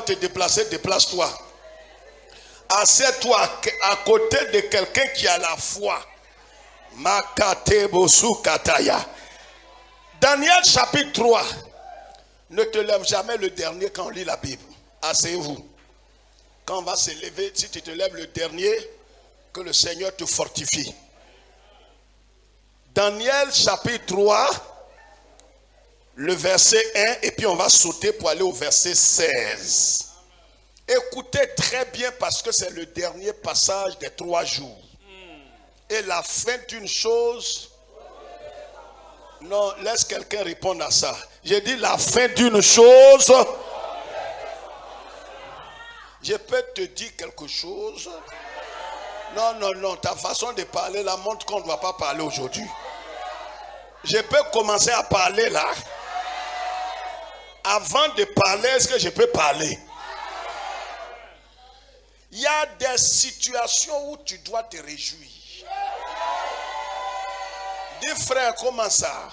dois te déplacer, déplace-toi. Assieds-toi à côté de quelqu'un qui a la foi. Makatebosu kataya. Daniel chapitre 3. Ne te lève jamais le dernier quand on lit la Bible. Asseyez-vous. Quand on va se lever, si tu te lèves le dernier, que le Seigneur te fortifie. Daniel chapitre 3, le verset 1, et puis on va sauter pour aller au verset 16. Écoutez très bien parce que c'est le dernier passage des 3 jours. Et la fin d'une chose... Non, laisse quelqu'un répondre à ça. J'ai dit la fin d'une chose. Je peux te dire quelque chose. Non, ta façon de parler là montre qu'on ne doit pas parler aujourd'hui. Je peux commencer à parler là. Avant de parler, est-ce que je peux parler? Il y a des situations où tu dois te réjouir. Dis frère, comment ça?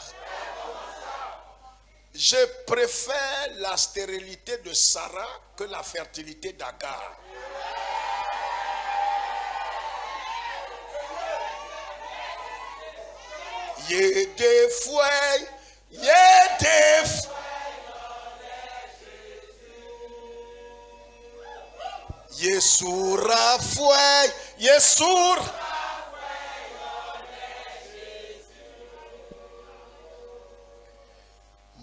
Je préfère la stérilité de Sarah que la fertilité d'Agar. Yé des fouets, yé des fouets. Yesura fouet, Yesur.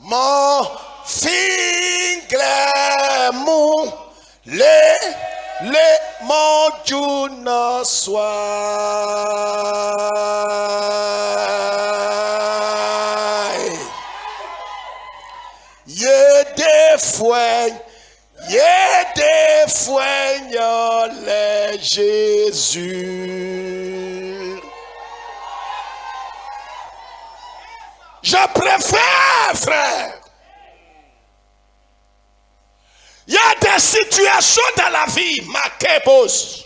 Mon finger mou, mon Dieu soit. Yé des fouets, les Jésus. Je préfère, frère. Il y a des situations dans la vie, Makebos,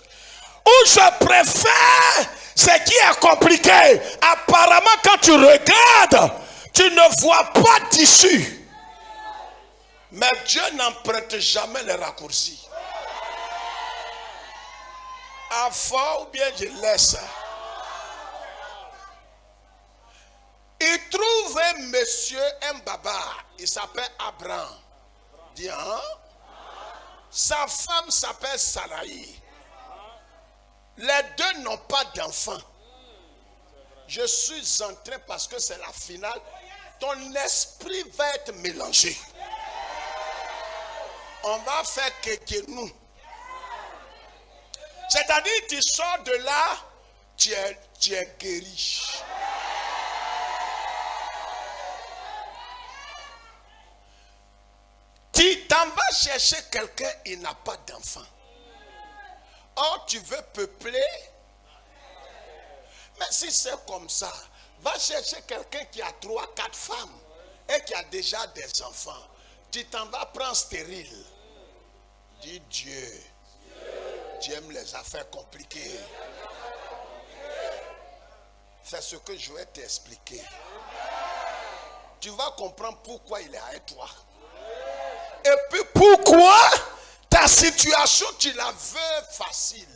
où je préfère ce qui est compliqué. Apparemment, quand tu regardes, tu ne vois pas d'issue. Mais Dieu n'emprunte jamais les raccourcis. À fort ou bien je laisse. Il trouve un monsieur, un baba, il s'appelle Abraham. Dis, hein? Sa femme s'appelle Sarai. Les deux n'ont pas d'enfants. Je suis en train, parce que c'est la finale, ton esprit va être mélangé. On va faire que nous. C'est-à-dire, tu sors de là, tu es guéri. Tu t'en vas chercher quelqu'un, il n'a pas d'enfant. Or, tu veux peupler. Mais si c'est comme ça, va chercher quelqu'un qui a 3, 4 femmes et qui a déjà des enfants. Tu t'en vas prendre stérile. Dis Dieu. Tu aimes les affaires compliquées. C'est ce que je vais t'expliquer. Tu vas comprendre pourquoi il est avec toi. Et puis pourquoi ta situation tu la veux facile.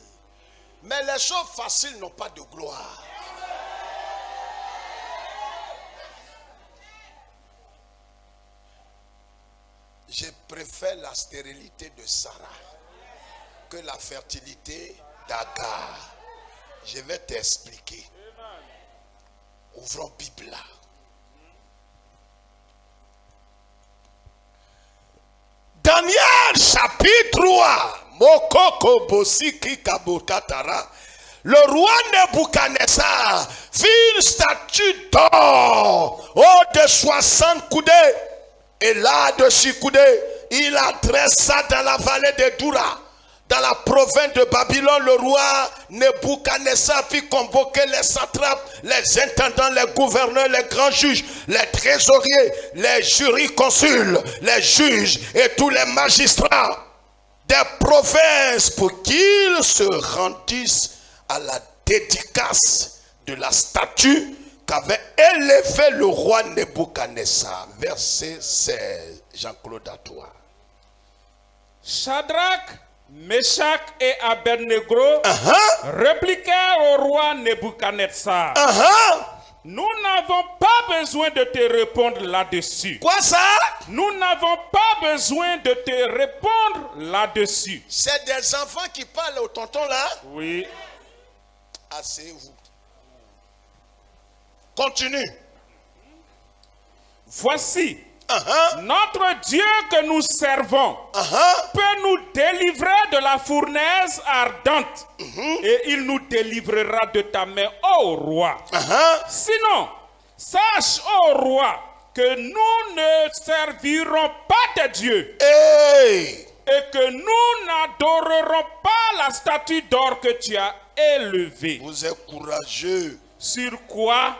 Mais les choses faciles n'ont pas de gloire. Je préfère la stérilité de Sarah que la fertilité d'Agar. Je vais t'expliquer. Ouvrons Bible là. Daniel chapitre 3. Mokoko Bosiki Kabukatara. Le roi Nebuchadnezzar fit une statue d'or haut de 60 coudées. Et là de 6 coudées, il la dressa dans la vallée de Doura. Dans la province de Babylone, le roi Nebuchadnezzar fit convoquer les satrapes, les intendants, les gouverneurs, les grands juges, les trésoriers, les jurisconsuls, les juges et tous les magistrats des provinces pour qu'ils se rendissent à la dédicace de la statue qu'avait élevé le roi Nebuchadnezzar. Verset 16. Jean-Claude à toi. Shadrach, Meshach et Abednego répliquèrent au roi Nebuchadnezzar. Nous n'avons pas besoin de te répondre là-dessus. Quoi ça? Nous n'avons pas besoin de te répondre là-dessus. C'est des enfants qui parlent au tonton là? Oui. Asseyez-vous. Continue. Voici, notre Dieu que nous servons peut nous délivrer de la fournaise ardente et il nous délivrera de ta main, ô roi. Sinon, sache, ô roi, que nous ne servirons pas tes dieux et que nous n'adorerons pas la statue d'or que tu as élevée. Vous êtes courageux. Sur quoi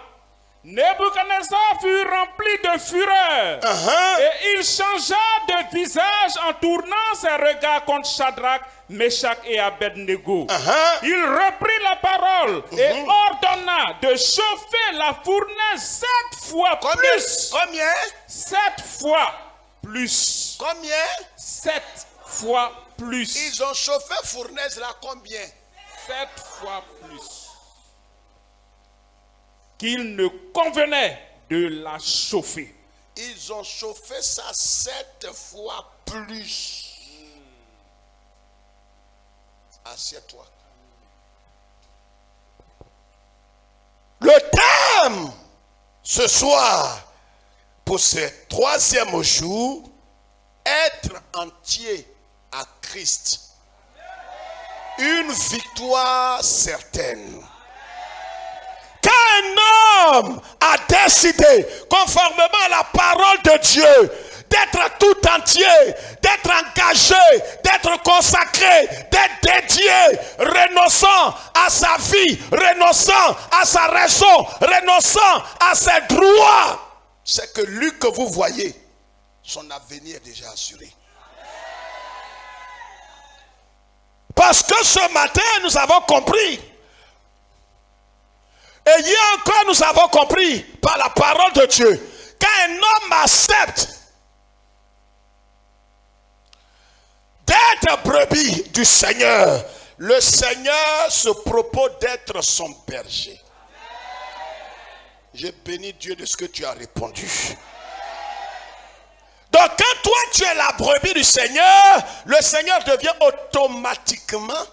Nebuchadnezzar fut rempli de fureur et il changea de visage en tournant ses regards contre Shadrach, Meshach et Abednego. Il reprit la parole et ordonna de chauffer la fournaise 7 fois plus. Combien? 7 fois plus. Combien? 7 fois plus. Ils ont chauffé fournaise là combien? 7 fois plus. Qu'il ne convenait de la chauffer. Ils ont chauffé ça 7 fois plus. Assieds-toi. Le thème ce soir pour ce 3e jour, être entier à Christ. Une victoire certaine. Quand un homme a décidé, conformément à la parole de Dieu, d'être tout entier, d'être engagé, d'être consacré, d'être dédié, renonçant à sa vie, renonçant à sa raison, renonçant à ses droits, c'est que lui que vous voyez, son avenir est déjà assuré. Parce que ce matin, nous avons compris. Et hier encore, nous avons compris par la parole de Dieu qu'un homme accepte d'être brebis du Seigneur, le Seigneur se propose d'être son berger. J'ai béni Dieu de ce que tu as répondu. Donc quand toi tu es la brebis du Seigneur, le Seigneur devient automatiquement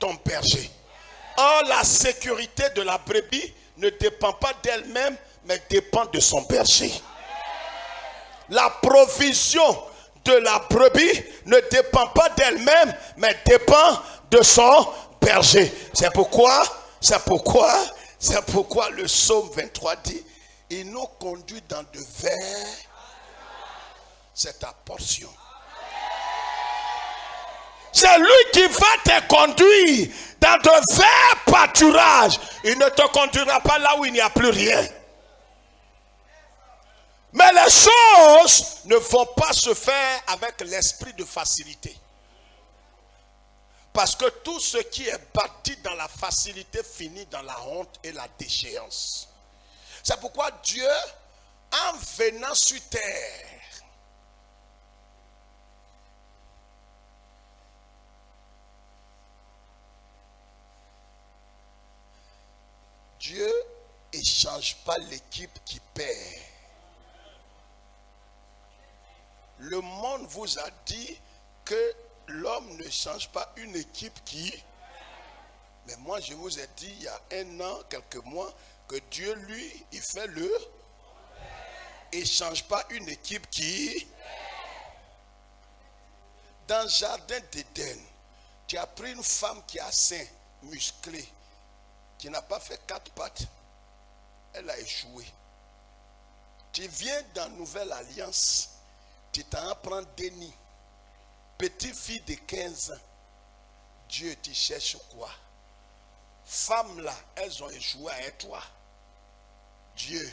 ton berger. Or, la sécurité de la brebis ne dépend pas d'elle-même, mais dépend de son berger. La provision de la brebis ne dépend pas d'elle-même, mais dépend de son berger. C'est pourquoi le psaume 23 dit, il nous conduit dans de verts. C'est ta portion. C'est lui qui va te conduire dans de verts pâturages. Il ne te conduira pas là où il n'y a plus rien. Mais les choses ne vont pas se faire avec l'esprit de facilité. Parce que tout ce qui est bâti dans la facilité finit dans la honte et la déchéance. C'est pourquoi Dieu, en venant sur terre, Dieu n'échange pas l'équipe qui perd. Le monde vous a dit que l'homme ne change pas une équipe qui... Mais moi je vous ai dit il y a 1 an, quelques mois, que Dieu lui, il fait le... Il ne change pas une équipe qui... Dans le jardin d'Éden, tu as pris une femme qui a sein, musclé, qui n'a pas fait 4 pattes, elle a échoué. Tu viens dans Nouvelle Alliance, tu t'en prends Denis, petite fille de 15 ans. Dieu te cherche quoi? Femmes là, elles ont échoué avec toi. Dieu,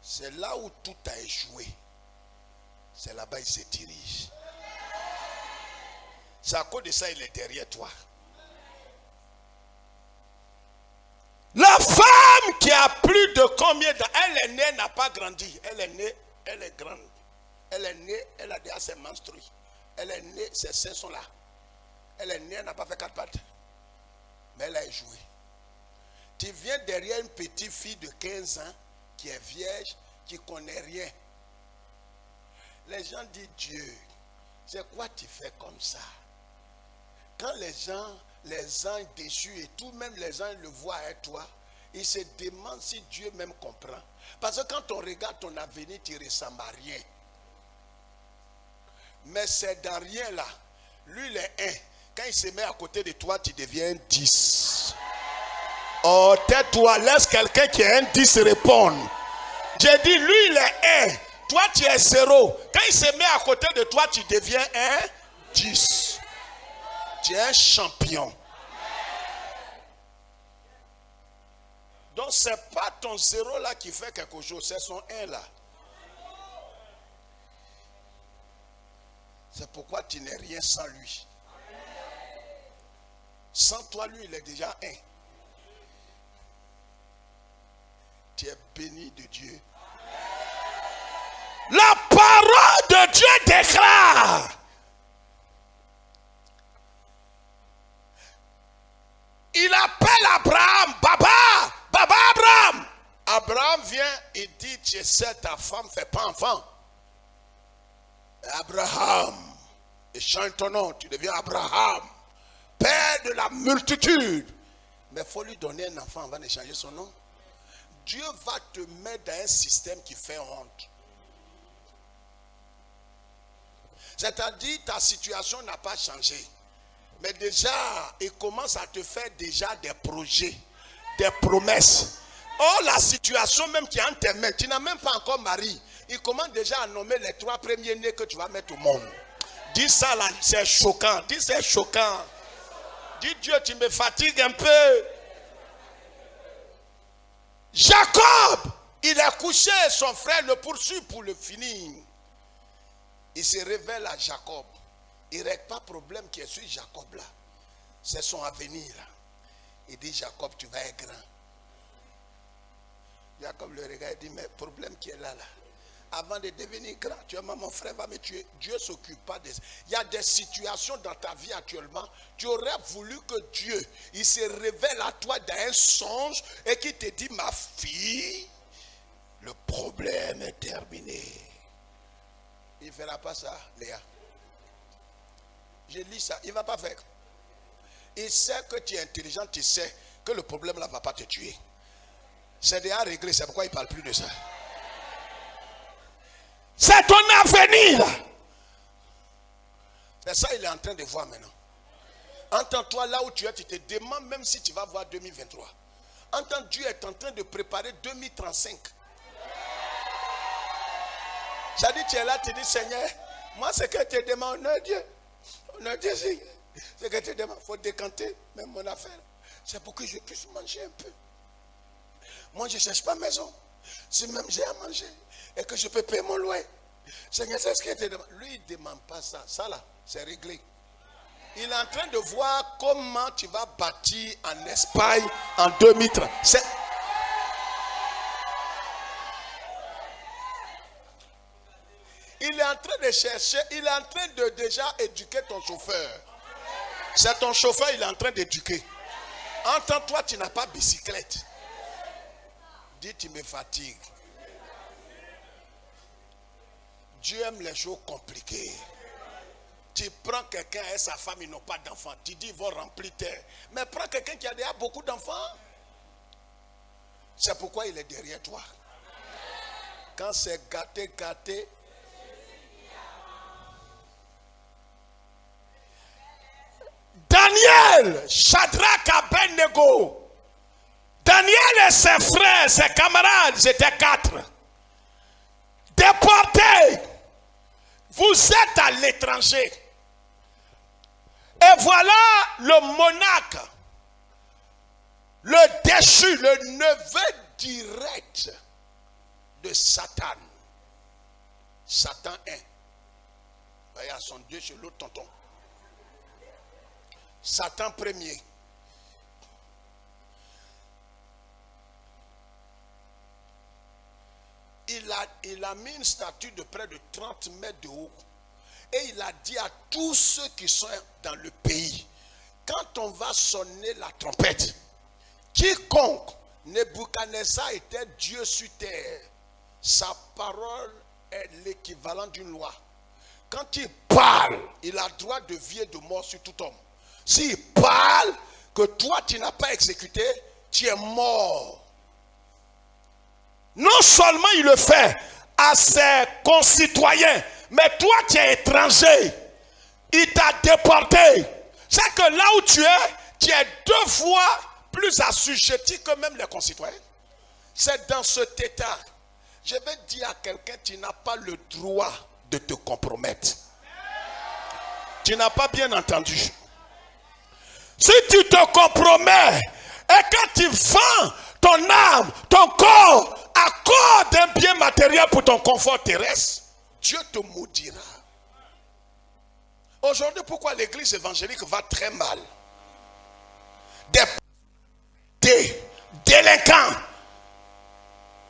c'est là où tout a échoué. C'est là-bas il se dirige. C'est à cause de ça il est derrière toi. La femme qui a plus de combien d'années, elle est née, n'a pas grandi. Elle est née, elle est grande. Elle est née, elle a déjà ses menstrues. Elle est née, ses seins sont là. Elle est née, elle n'a pas fait 4 pattes. Mais elle a échoué. Tu viens derrière une petite fille de 15 ans qui est vierge, qui ne connaît rien. Les gens disent, Dieu, c'est quoi tu fais comme ça? Quand les gens, les anges déchus et tout, même les anges le voient avec toi, ils se demandent si Dieu même comprend. Parce que quand on regarde ton avenir, tu ne ressembles à rien. Mais c'est dans rien là. Lui, il est 1. Quand il se met à côté de toi, tu deviens 10. Oh, tais-toi, laisse quelqu'un qui est un 10 répondre. J'ai dit, lui, il est 1. Toi, tu es 0. Quand il se met à côté de toi, tu deviens un 10. Tu es un champion. Donc, ce n'est pas ton 0 là qui fait quelque chose, c'est son 1 là. C'est pourquoi tu n'es rien sans lui. Sans toi, lui, il est déjà 1. Tu es béni de Dieu. La parole de Dieu déclare. Il appelle Abraham, Baba Abraham. Abraham vient et dit, tu sais, ta femme ne fait pas enfant. Abraham, et change ton nom, tu deviens Abraham, père de la multitude. Mais il faut lui donner un enfant avant de changer son nom. Dieu va te mettre dans un système qui fait honte. C'est-à-dire, ta situation n'a pas changé. Mais déjà, il commence à te faire déjà des projets, des promesses. Oh, la situation même qui est en tes mains, tu n'as même pas encore mari. Il commence déjà à nommer les 3 premiers nés que tu vas mettre au monde. Dis ça là, c'est choquant. Dis c'est choquant. Dis Dieu, tu me fatigues un peu. Jacob, il a couché, son frère le poursuit pour le finir. Il se révèle à Jacob. Il ne règle pas le problème qui est sur Jacob là. C'est son avenir là. Il dit, Jacob, tu vas être grand. Jacob le regarde et dit, mais le problème qui est là, avant de devenir grand, tu vois, mon frère va me tuer. Dieu ne s'occupe pas de ça. Il y a des situations dans ta vie actuellement. Tu aurais voulu que Dieu, il se révèle à toi dans un songe et qu'il te dit, ma fille, le problème est terminé. Il ne fera pas ça, Léa. Je lis ça, il ne va pas faire. Il sait que tu es intelligent, tu sais que le problème là ne va pas te tuer. C'est déjà réglé, c'est pourquoi il ne parle plus de ça. C'est ton avenir. C'est ça, il est en train de voir maintenant. Entends-toi là où tu es, tu te demandes même si tu vas voir 2023. Entends, Dieu est en train de préparer 2035. Ça dit, tu es là, tu dis, Seigneur, moi ce que tu demandes, non Dieu. Non Dieu, ce que tu demandes, il faut décanter même mon affaire. C'est pour que je puisse manger un peu. Moi, je ne cherche pas maison. Si même j'ai à manger et que je peux payer mon loyer. Seigneur, c'est ce qu'il te demande. Lui, il ne demande pas ça. Ça là, c'est réglé. Il est en train de voir comment tu vas bâtir en Espagne en 2030. Il est en train de chercher, il est en train de déjà éduquer ton chauffeur. C'est ton chauffeur, il est en train d'éduquer. Entends-toi, tu n'as pas de bicyclette. Dis, tu me fatigues. Dieu aime les choses compliquées. Tu prends quelqu'un et sa femme, ils n'ont pas d'enfants. Tu dis, ils vont remplir terre. Mais prends quelqu'un qui a déjà beaucoup d'enfants. C'est pourquoi il est derrière toi. Quand c'est gâté, gâté. Daniel, Shadrach, Abednego. Daniel et ses frères, ses camarades, ils étaient 4. Déportés. Vous êtes à l'étranger. Et voilà le monarque, le déchu, le neveu direct de Satan. Satan 1. Voyez, à son Dieu chez l'autre tonton. Satan premier. Il a il a mis une statue de près de 30 mètres de haut. Et il a dit à tous ceux qui sont dans le pays, quand on va sonner la trompette, quiconque Nebuchadnezzar était Dieu sur terre, sa parole est l'équivalent d'une loi. Quand il parle, il a droit de vie et de mort sur tout homme. S'il parle, que toi tu n'as pas exécuté, tu es mort. Non seulement il le fait à ses concitoyens, mais toi tu es étranger. Il t'a déporté. C'est que là où tu es 2 fois plus assujetti que même les concitoyens. C'est dans cet état. Je vais dire à quelqu'un, tu n'as pas le droit de te compromettre. Tu n'as pas bien entendu. Si tu te compromets et quand tu vends ton âme, ton corps, à cause d'un bien matériel pour ton confort terrestre, Dieu te maudira. Aujourd'hui, pourquoi l'église évangélique va très mal? Des délinquants,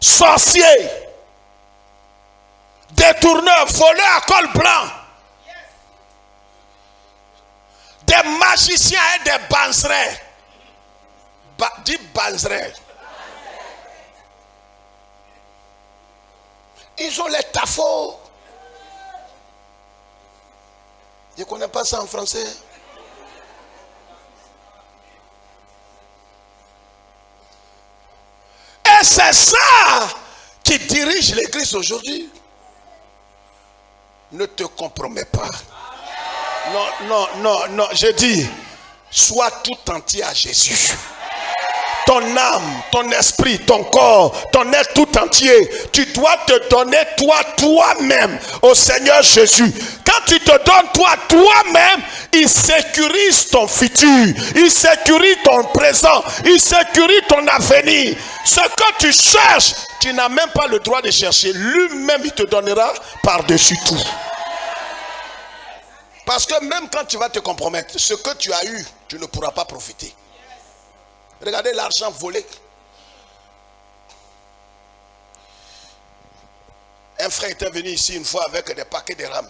sorciers, détourneurs, voleurs à col blanc, des magiciens et des banzerets. Dis banzerets. Ils ont les tafos. Je ne connais pas ça en français. Et c'est ça qui dirige l'église aujourd'hui. Ne te compromets pas. Non, je dis, sois tout entier à Jésus. Ton âme, ton esprit, ton corps, ton être tout entier, tu dois te donner toi-même au Seigneur Jésus. Quand tu te donnes toi-même, il sécurise ton futur, il sécurise ton présent, il sécurise ton avenir. Ce que tu cherches, tu n'as même pas le droit de chercher. Lui-même, il te donnera par-dessus tout. Parce que même quand tu vas te compromettre, ce que tu as eu, tu ne pourras pas profiter. Regardez l'argent volé. Un frère était venu ici une fois avec des paquets de rames.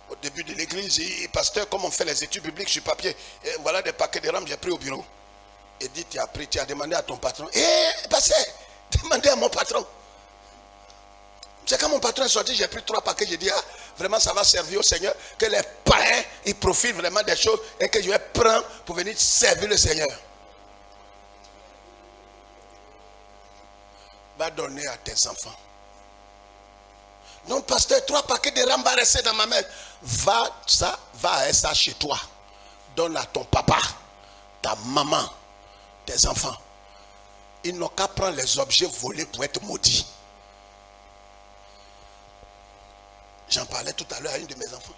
Au début de l'église, il dit, pasteur, comme on fait les études bibliques sur papier, et voilà des paquets de rames, j'ai pris au bureau. Il dit, tu as pris, tu as demandé à ton patron. Pasteur, demandez à mon patron. C'est quand mon patron est sorti, j'ai pris 3 paquets, j'ai dit, vraiment ça va servir au Seigneur, que les païens, ils profitent vraiment des choses et que je vais prendre pour venir servir le Seigneur. Va donner à tes enfants. Non, pasteur, 3 paquets de rames va rester dans ma main. Va à ça chez toi. Donne à ton papa, ta maman, tes enfants. Ils n'ont qu'à prendre les objets volés pour être maudits. J'en parlais tout à l'heure à une de mes enfants.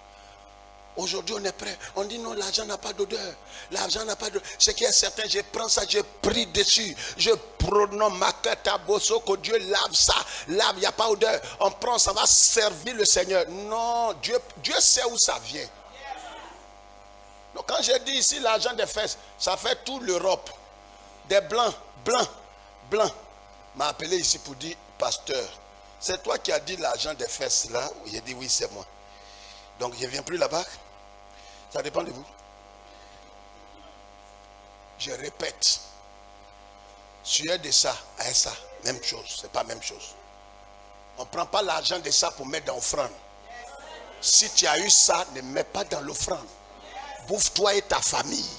Aujourd'hui, on est prêt. On dit non, l'argent n'a pas d'odeur. L'argent n'a pas d'odeur. Ce qui est certain, je prends ça, je prie dessus. Je prononce ma quête à bosso, que Dieu lave ça. Lave, il n'y a pas d'odeur. On prend, ça va servir le Seigneur. Non, Dieu sait où ça vient. Donc quand j'ai dit ici l'argent des fesses, ça fait toute l'Europe. Des blancs. M'a appelé ici pour dire, pasteur, c'est toi qui as dit l'argent des fesses là? J'ai dit oui, c'est moi. Donc je ne viens plus là-bas. Ça dépend de vous. Je répète. Tu es de ça à ça. Même chose. C'est pas la même chose. On ne prend pas l'argent de ça pour mettre dans l'offrande. Si tu as eu ça, ne mets pas dans l'offrande. Bouffe-toi et ta famille.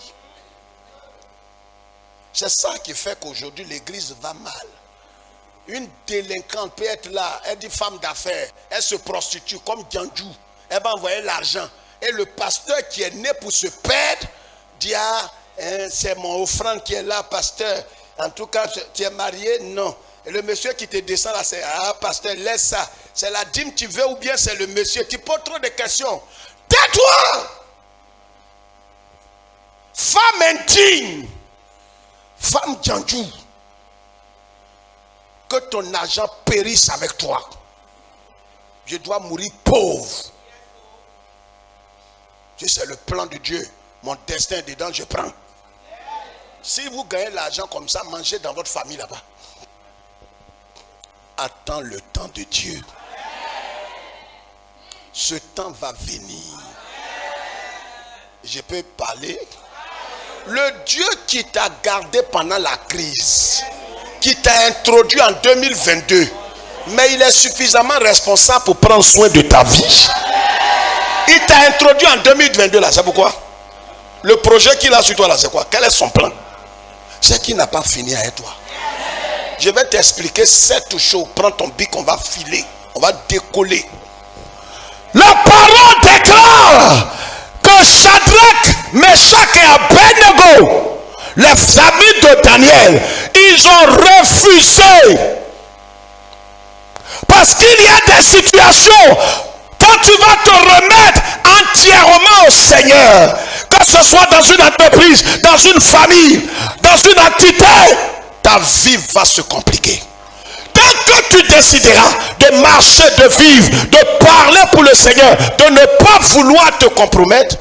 C'est ça qui fait qu'aujourd'hui l'église va mal. Une délinquante peut être là, elle dit femme d'affaires, elle se prostitue comme Djanjou, elle va envoyer l'argent. Et le pasteur qui est né pour se perdre, dit c'est mon offrande qui est là, pasteur. En tout cas, tu es marié? Non. Et le monsieur qui te descend là, c'est pasteur, laisse ça. C'est la dîme tu veux ou bien c'est le monsieur? Tu poses trop de questions. Tais-toi! Femme indigne, femme Djanjou. Que ton argent périsse avec toi. Je dois mourir pauvre. Si c'est le plan de Dieu, mon destin est dedans, je prends. Si vous gagnez l'argent comme ça, mangez dans votre famille là-bas. attends le temps de Dieu. Ce temps va venir. Je peux parler. Le Dieu qui t'a gardé pendant la crise, qui t'a introduit en 2022, mais il est suffisamment responsable pour prendre soin de ta vie. Il t'a introduit en 2022 là, c'est pourquoi? Le projet qu'il a sur toi là, c'est quoi? Quel est son plan? C'est qu'il n'a pas fini avec toi. Je vais t'expliquer 7 choses. Prends ton bic, on va filer, on va décoller. La parole déclare que Shadrach, Meshach et Abednego, les amis de Daniel, ils ont refusé. Parce qu'il y a des situations, quand tu vas te remettre entièrement au Seigneur, que ce soit dans une entreprise, dans une famille, dans une activité, ta vie va se compliquer. Tant que tu décideras de marcher, de vivre, de parler pour le Seigneur, de ne pas vouloir te compromettre,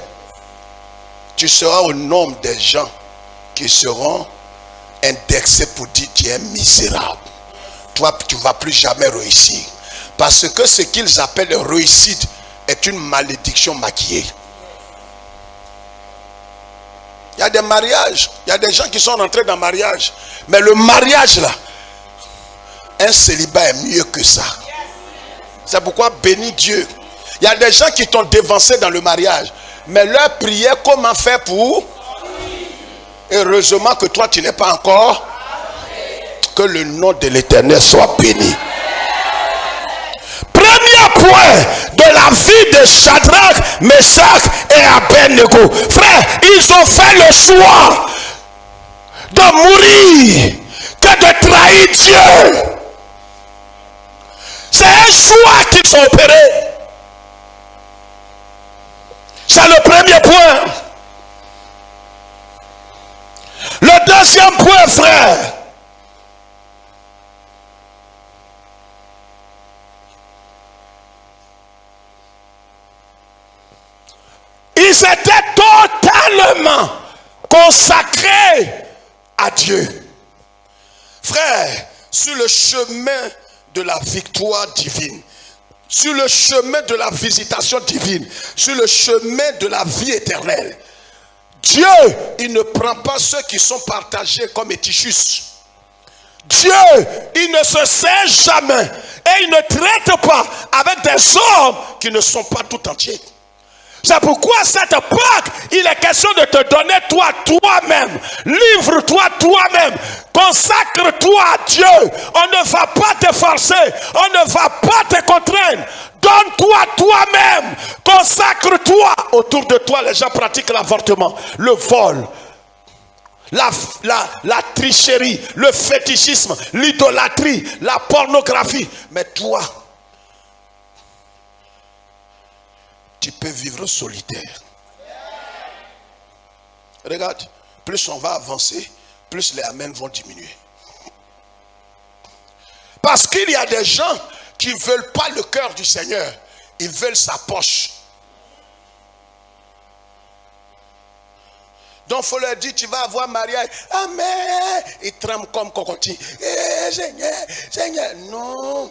tu seras au nombre des gens qui seront indexés pour dire tu es misérable. Toi, tu ne vas plus jamais réussir. Parce que ce qu'ils appellent réussite est une malédiction maquillée. Il y a des mariages, il y a des gens qui sont rentrés dans le mariage. Mais le mariage là, un célibat est mieux que ça. C'est pourquoi bénis Dieu. Il y a des gens qui t'ont dévancé dans le mariage. Mais leur prière, comment faire pour? Heureusement que toi tu n'es pas encore. Que le nom de l'Éternel soit béni. Premier point de la vie de Shadrach, Meshach et Abednego. Frère, ils ont fait le choix de mourir que de trahir Dieu. C'est un choix qu'ils ont opéré. C'est le premier point. Le deuxième point, frère. Ils étaient totalement consacrés à Dieu. Frère, sur le chemin de la victoire divine, sur le chemin de la visitation divine, sur le chemin de la vie éternelle, Dieu, il ne prend pas ceux qui sont partagés comme Étichus. Dieu, il ne se sert jamais et il ne traite pas avec des hommes qui ne sont pas tout entiers. C'est pourquoi cette Pâque, il est question de te donner toi-même. Livre-toi toi-même. Consacre-toi à Dieu. On ne va pas te forcer. On ne va pas te contraindre. Donne-toi toi-même. Consacre-toi. Autour de toi, les gens pratiquent l'avortement, le vol, la tricherie, le fétichisme, l'idolâtrie, la pornographie. Mais toi, tu peux vivre solitaire. Regarde, plus on va avancer, plus les amens vont diminuer. Parce qu'il y a des gens qui ne veulent pas le cœur du Seigneur. Ils veulent sa poche. Donc il faut leur dire, tu vas avoir mariage. Amen. Ils tremblent comme cocotier. Seigneur, Seigneur. Non.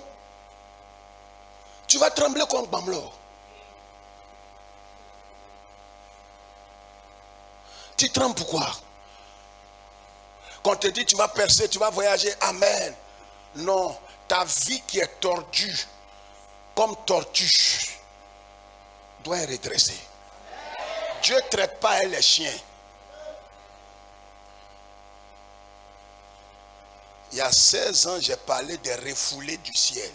Tu vas trembler comme Bamlo. Tu trembles pourquoi? Quand on te dit tu vas percer, tu vas voyager, amen. Non, ta vie qui est tordue, comme tortue, doit être redressée. Dieu ne traite pas les chiens. Il y a 16 ans, j'ai parlé des refoulés du ciel.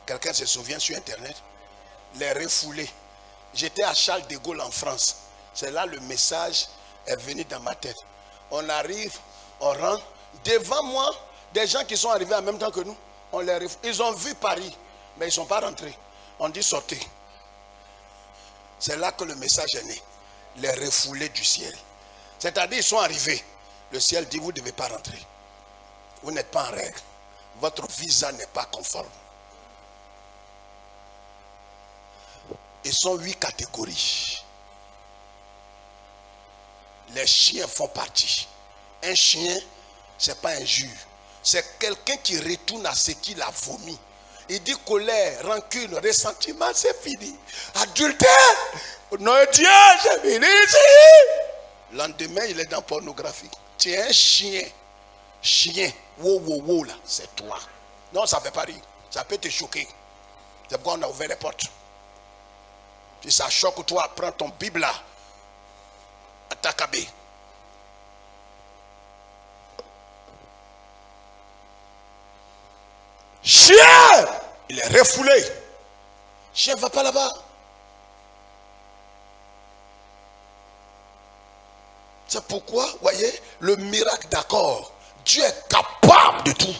Quelqu'un se souvient sur Internet? Les refoulés. J'étais à Charles de Gaulle en France. C'est là le message est venu dans ma tête. On arrive, on rentre. Devant moi, des gens qui sont arrivés en même temps que nous, ils ont vu Paris, mais ils ne sont pas rentrés. On dit sortez. C'est là que le message est né. Les refoulés du ciel. C'est-à-dire, ils sont arrivés. Le ciel dit, vous ne devez pas rentrer. Vous n'êtes pas en règle. Votre visa n'est pas conforme. Ils sont 8 catégories. Les chiens font partie. Un chien, ce n'est pas un jus. c'est quelqu'un qui retourne à ce qu'il a vomi. Il dit colère, rancune, ressentiment, c'est fini. Adultère, non Dieu, j'ai fini ici. Lendemain, il est dans pornographie. Tu es un chien. Chien, wow, là, c'est toi. Non, ça ne fait pas rire. Ça peut te choquer. C'est pourquoi on a ouvert les portes. Si ça choque toi, prends ton Bible là. Attaquabé. Chien, il est refoulé. Chien, va pas là-bas. C'est pourquoi, voyez, le miracle d'accord. Dieu est capable de tout.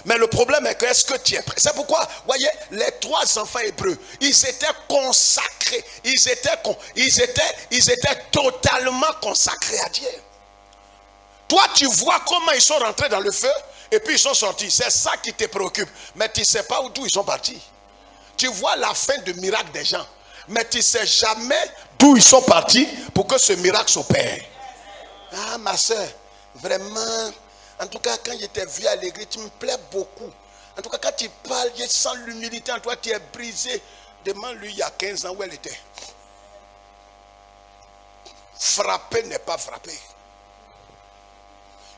Mais le problème est que est-ce que tu es prêt? C'est pourquoi, voyez, les 3 enfants hébreux, ils étaient consacrés. Ils étaient totalement consacrés à Dieu. Toi, tu vois comment ils sont rentrés dans le feu et puis ils sont sortis. C'est ça qui te préoccupe. Mais tu ne sais pas d'où ils sont partis. Tu vois la fin du miracle des gens. Mais tu ne sais jamais d'où ils sont partis pour que ce miracle s'opère. Ah, ma soeur, vraiment, en tout cas, quand je t'ai vu à l'église, tu me plais beaucoup. En tout cas, quand tu parles, je sens l'humilité en toi, tu es brisé. Demande-lui il y a 15 ans où elle était. Frapper n'est pas frapper.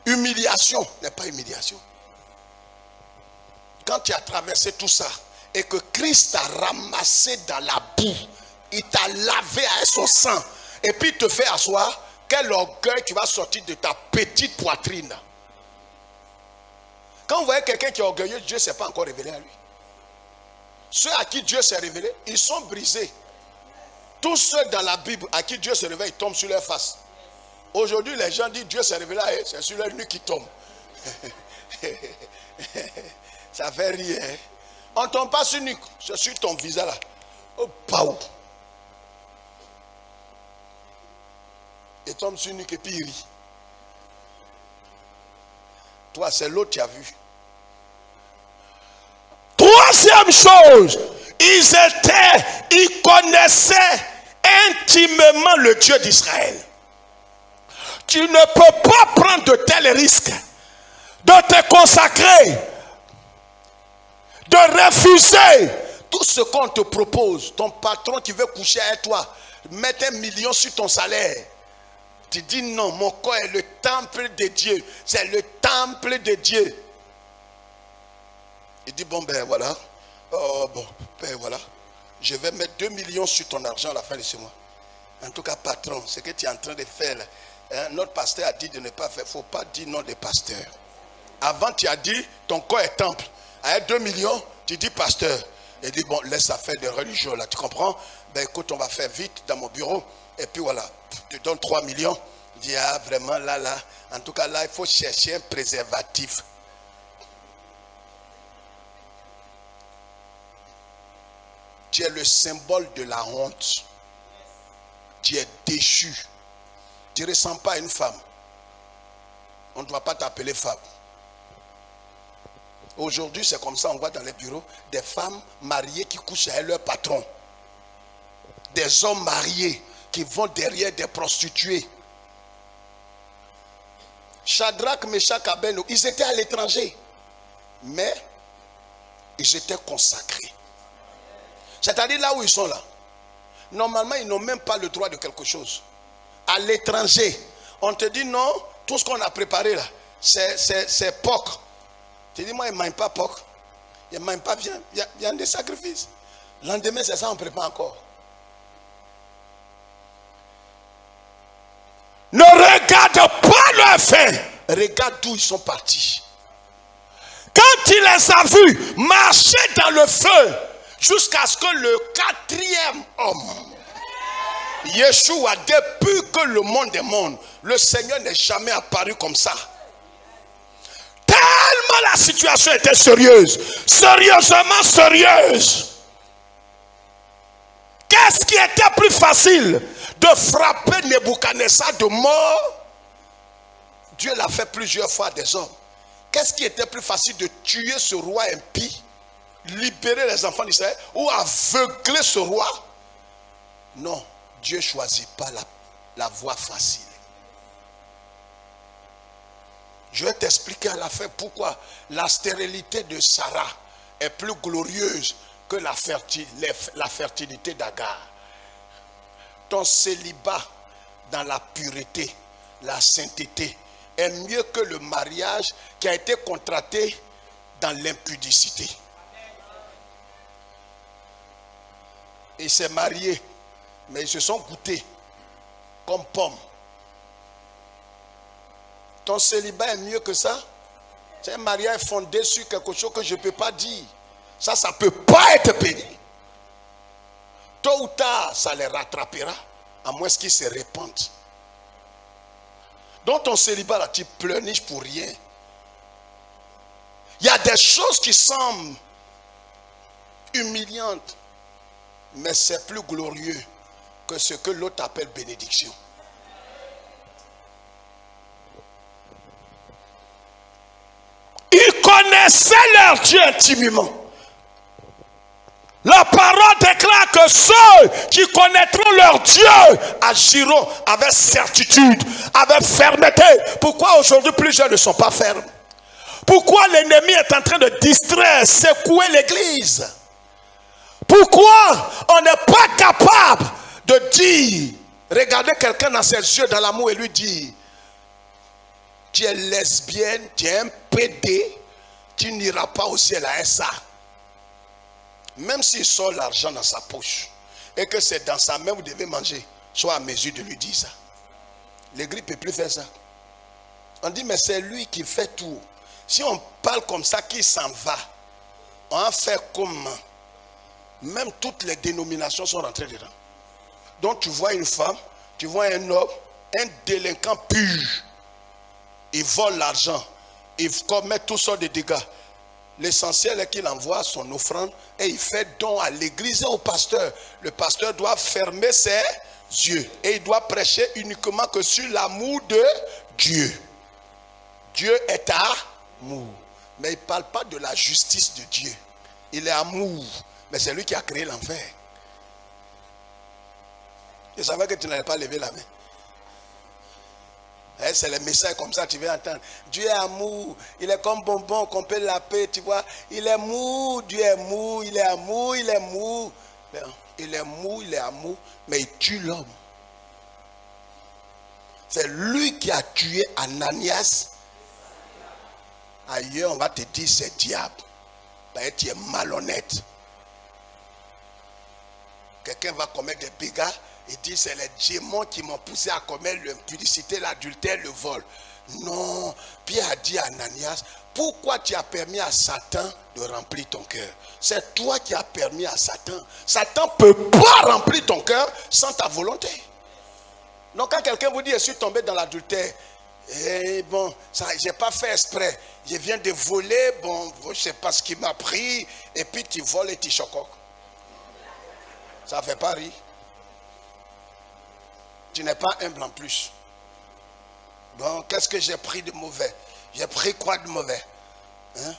Humiliation n'est pas humiliation. Quand tu as traversé tout ça et que Christ t'a ramassé dans la boue, il t'a lavé avec son sang et puis il te fait asseoir, quel orgueil qui va sortir de ta petite poitrine. Quand vous voyez quelqu'un qui est orgueilleux, Dieu ne s'est pas encore révélé à lui. Ceux à qui Dieu s'est révélé, ils sont brisés. Tous ceux dans la Bible à qui Dieu se révèle, ils tombent sur leur face. Aujourd'hui, les gens disent Dieu s'est révélé à eux, c'est sur leur nuque qui tombe. Ça fait rire. Hein? On ne tombe pas sur nuque, c'est sur ton visage là. Oh, pau. Il tombe sur nuque et puis il rit. Toi, c'est l'autre qui a vu. Troisième chose, ils connaissaient intimement le Dieu d'Israël. Tu ne peux pas prendre de tels risques, de te consacrer, de refuser tout ce qu'on te propose. Ton patron qui veut coucher avec toi, mettre 1 million sur ton salaire. Tu dis non, mon corps est le temple de Dieu. C'est le temple de Dieu. Il dit bon ben voilà. Oh bon, ben voilà. Je vais mettre 2 millions sur ton argent à la fin de ce mois. En tout cas, patron, ce que tu es en train de faire là, hein, notre pasteur a dit de ne pas faire. Il ne faut pas dire non des pasteurs. Avant, tu as dit ton corps est temple. Avec 2 millions, tu dis pasteur. Il dit bon, laisse ça faire des religions là. Tu comprends? Ben écoute, on va faire vite dans mon bureau. Et puis voilà, tu donnes 3 millions. Il dit ah vraiment là. En tout cas là, il faut chercher un préservatif. Tu es le symbole de la honte. Tu es déchu. Tu ne ressembles pas à une femme. On ne doit pas t'appeler femme. Aujourd'hui, c'est comme ça, on voit dans les bureaux des femmes mariées qui couchent avec leur patron. Des hommes mariés qui vont derrière des prostituées. Shadrach, Meshach, Abednego, ils étaient à l'étranger. Mais ils étaient consacrés. C'est-à-dire là où ils sont là. Normalement, ils n'ont même pas le droit de quelque chose. À l'étranger, on te dit non, tout ce qu'on a préparé là, c'est porc. Tu dis, moi, il ne mange pas porc. Il ne mange pas viande. Il y a des sacrifices. Le lendemain, c'est ça, on prépare encore. Ne regarde pas leur fin. Regarde d'où ils sont partis. Quand il les a vus marcher dans le feu, jusqu'à ce que le 4e homme, Yeshua, depuis que le monde est monde, le Seigneur n'est jamais apparu comme ça. Tellement la situation était sérieuse, sérieusement sérieuse. Qu'est-ce qui était plus facile? De frapper Nebuchadnezzar de mort? Dieu l'a fait plusieurs fois à des hommes. Qu'est-ce qui était plus facile? De tuer ce roi impie, libérer les enfants d'Israël ou aveugler ce roi? Non, Dieu ne choisit pas la voie facile. Je vais t'expliquer à la fin pourquoi la stérilité de Sarah est plus glorieuse que la fertilité d'Agar. Ton célibat dans la pureté, la sainteté, est mieux que le mariage qui a été contracté dans l'impudicité. Il s'est marié, mais ils se sont goûtés comme pommes. Ton célibat est mieux que ça. C'est un mariage fondé sur quelque chose que je ne peux pas dire. Ça ne peut pas être béni. Tôt ou tard, ça les rattrapera, à moins qu'ils se répandent. Dans ton célibat, là, tu pleurniches pour rien. Il y a des choses qui semblent humiliantes, mais c'est plus glorieux que ce que l'autre appelle bénédiction. Ils connaissaient leur Dieu intimement. La parole déclare que ceux qui connaîtront leur Dieu agiront avec certitude, avec fermeté. Pourquoi aujourd'hui plusieurs ne sont pas fermes? Pourquoi l'ennemi est en train de distraire, secouer l'église? Pourquoi on n'est pas capable de dire, regarder quelqu'un dans ses yeux, dans l'amour et lui dire, tu es lesbienne, tu es un PD, tu n'iras pas au ciel à ça. Même s'il sort l'argent dans sa poche et que c'est dans sa main, vous devez manger, sois à mesure de lui dire ça. L'église ne peut plus faire ça. On dit, mais c'est lui qui fait tout. Si on parle comme ça, qui s'en va, on en fait comment? Même toutes les dénominations sont rentrées dedans. Donc tu vois une femme, tu vois un homme, un délinquant pur. Il vole l'argent, il commet toutes sortes de dégâts. L'essentiel est qu'il envoie son offrande et il fait don à l'église et au pasteur. Le pasteur doit fermer ses yeux et il doit prêcher uniquement que sur l'amour de Dieu. Dieu est amour. Mais il ne parle pas de la justice de Dieu. Il est amour. Mais c'est lui qui a créé l'enfer. Je savais que tu n'allais pas lever la main. C'est les messages comme ça, tu vas entendre. Dieu est amour, il est comme bonbon qu'on peut laper, tu vois. Il est mou, Dieu est mou, il est amour, il est mou. Il est mou, il est amour, mais il tue l'homme. C'est lui qui a tué Ananias. Ailleurs, on va te dire c'est diable. Ben, tu es malhonnête. Quelqu'un va commettre des dégâts. Il dit c'est les démons qui m'ont poussé à commettre l'impudicité, l'adultère, le vol. Non. Pierre a dit à Ananias, pourquoi tu as permis à Satan de remplir ton cœur? C'est toi qui as permis à Satan. Satan ne peut pas remplir ton cœur sans ta volonté. Donc quand quelqu'un vous dit je suis tombé dans l'adultère, bon, ça j'ai pas fait exprès. Je viens de voler, bon, je ne sais pas ce qui m'a pris, et puis tu voles et tu chocoques. Ça ne fait pas rire. Tu n'es pas humble en plus. Bon, qu'est-ce que j'ai pris de mauvais? J'ai pris quoi de mauvais? Hein?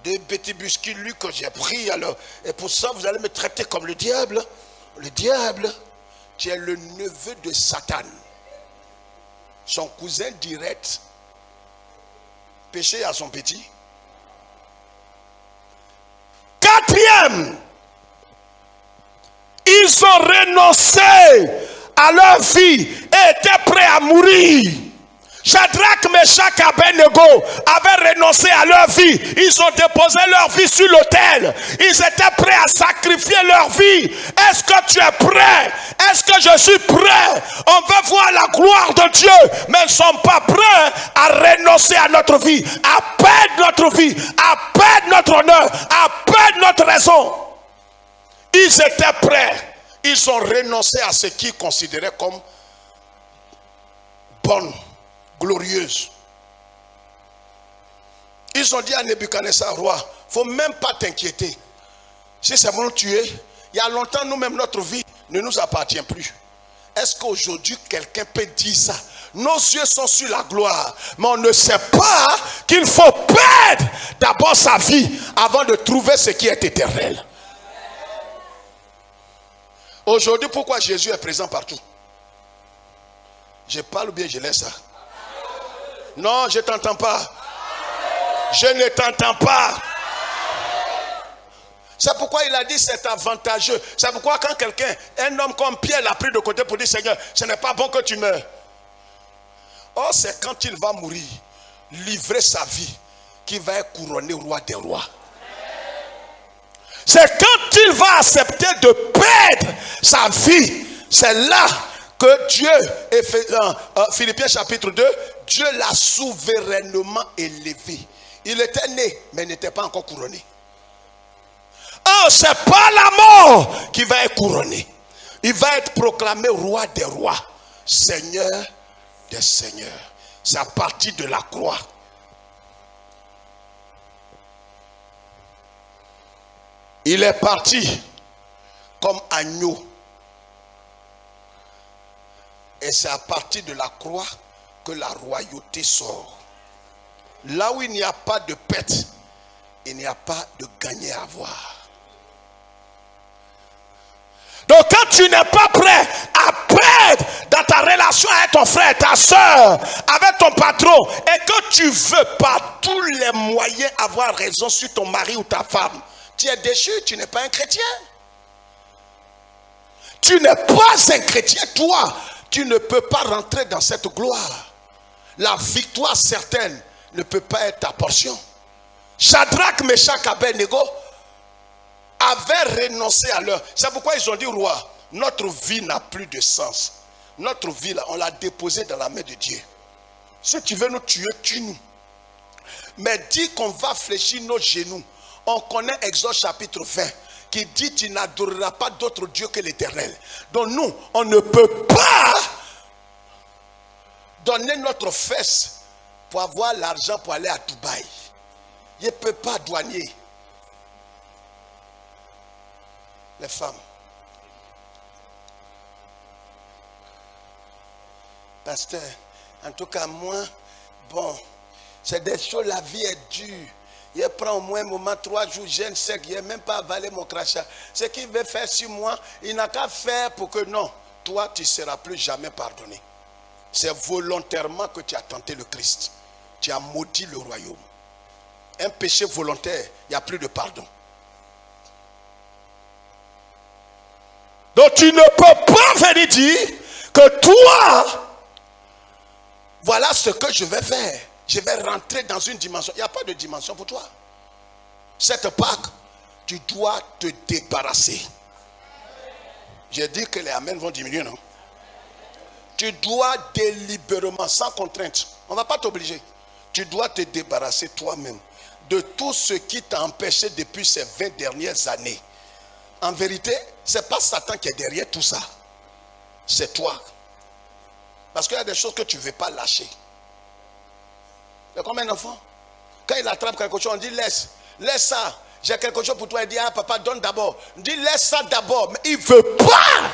Deux petits biscuits que j'ai pris alors. Et pour ça, vous allez me traiter comme le diable. Le diable, tu es le neveu de Satan. Son cousin direct. Péché à son petit. Quatrième, ils ont renoncé à leur vie et étaient prêts à mourir. Shadrach, Meshach, Abednego avaient renoncé à leur vie. Ils ont déposé leur vie sur l'autel. Ils étaient prêts à sacrifier leur vie. Est-ce que tu es prêt? Est-ce que je suis prêt? On veut voir la gloire de Dieu, mais nous ne sommes pas prêts à renoncer à notre vie, à perdre notre vie, à perdre notre honneur, à perdre notre raison. Ils étaient prêts. Ils ont renoncé à ce qu'ils considéraient comme bonne, glorieuse. Ils ont dit à Nebuchadnezzar, roi, il ne faut même pas t'inquiéter. Si c'est bon tuer, il y a longtemps, nous-mêmes, notre vie ne nous appartient plus. Est-ce qu'aujourd'hui, quelqu'un peut dire ça? Nos yeux sont sur la gloire, mais on ne sait pas qu'il faut perdre d'abord sa vie avant de trouver ce qui est éternel. Aujourd'hui, pourquoi Jésus est présent partout? Je parle ou bien je laisse ça? Non, je ne t'entends pas. Je ne t'entends pas. C'est pourquoi il a dit c'est avantageux. C'est pourquoi quand quelqu'un, un homme comme Pierre l'a pris de côté pour dire Seigneur, ce n'est pas bon que tu meurs. Or c'est quand il va mourir, livrer sa vie, qu'il va être couronné roi des rois. C'est quand il va accepter de perdre sa vie, c'est là que Dieu, Philippiens chapitre 2, Dieu l'a souverainement élevé. Il était né, mais n'était pas encore couronné. Oh, c'est pas la mort qui va être couronné. Il va être proclamé roi des rois, Seigneur des seigneurs. C'est à partir de la croix. Il est parti comme agneau. Et c'est à partir de la croix que la royauté sort. Là où il n'y a pas de perte, il n'y a pas de gagner à avoir. Donc quand tu n'es pas prêt à perdre dans ta relation avec ton frère, ta soeur, avec ton patron, et que tu veux par tous les moyens avoir raison sur ton mari ou ta femme, tu es déchu, tu n'es pas un chrétien. Tu n'es pas un chrétien, toi. Tu ne peux pas rentrer dans cette gloire. La victoire certaine ne peut pas être ta portion. Shadrach, Meshach, Abednego avaient renoncé à leur. C'est pourquoi ils ont dit, roi, notre vie n'a plus de sens. Notre vie, là, on l'a déposée dans la main de Dieu. Si tu veux nous tuer, tue-nous. Mais dis qu'on va fléchir nos genoux. On connaît Exode chapitre 20 qui dit tu n'adoreras pas d'autre Dieu que l'Éternel. Donc nous, on ne peut pas donner notre fesse pour avoir l'argent pour aller à Dubaï. Il ne peut pas douanier. Les femmes. Pasteur, en tout cas moi, bon, c'est des choses, la vie est dure. Il prend au moins un moment, 3 jours, jeûne sec, il n'a même pas avalé mon crachat. Ce qu'il veut faire sur moi, il n'a qu'à faire pour que non, toi tu ne seras plus jamais pardonné. C'est volontairement que tu as tenté le Christ. Tu as maudit le royaume. Un péché volontaire, il n'y a plus de pardon. Donc tu ne peux pas venir dire que toi, voilà ce que je vais faire. Je vais rentrer dans une dimension. Il n'y a pas de dimension pour toi. Cette Pâque, tu dois te débarrasser. J'ai dit que les amens vont diminuer, non? Tu dois délibérément, sans contrainte. On ne va pas t'obliger. Tu dois te débarrasser toi-même de tout ce qui t'a empêché depuis ces 20 dernières années. En vérité, ce n'est pas Satan qui est derrière tout ça. C'est toi. Parce qu'il y a des choses que tu ne veux pas lâcher. C'est comme un enfant. Quand il attrape quelque chose, on dit laisse ça. J'ai quelque chose pour toi. Il dit ah papa donne d'abord. On dit laisse ça d'abord. Mais il ne veut pas.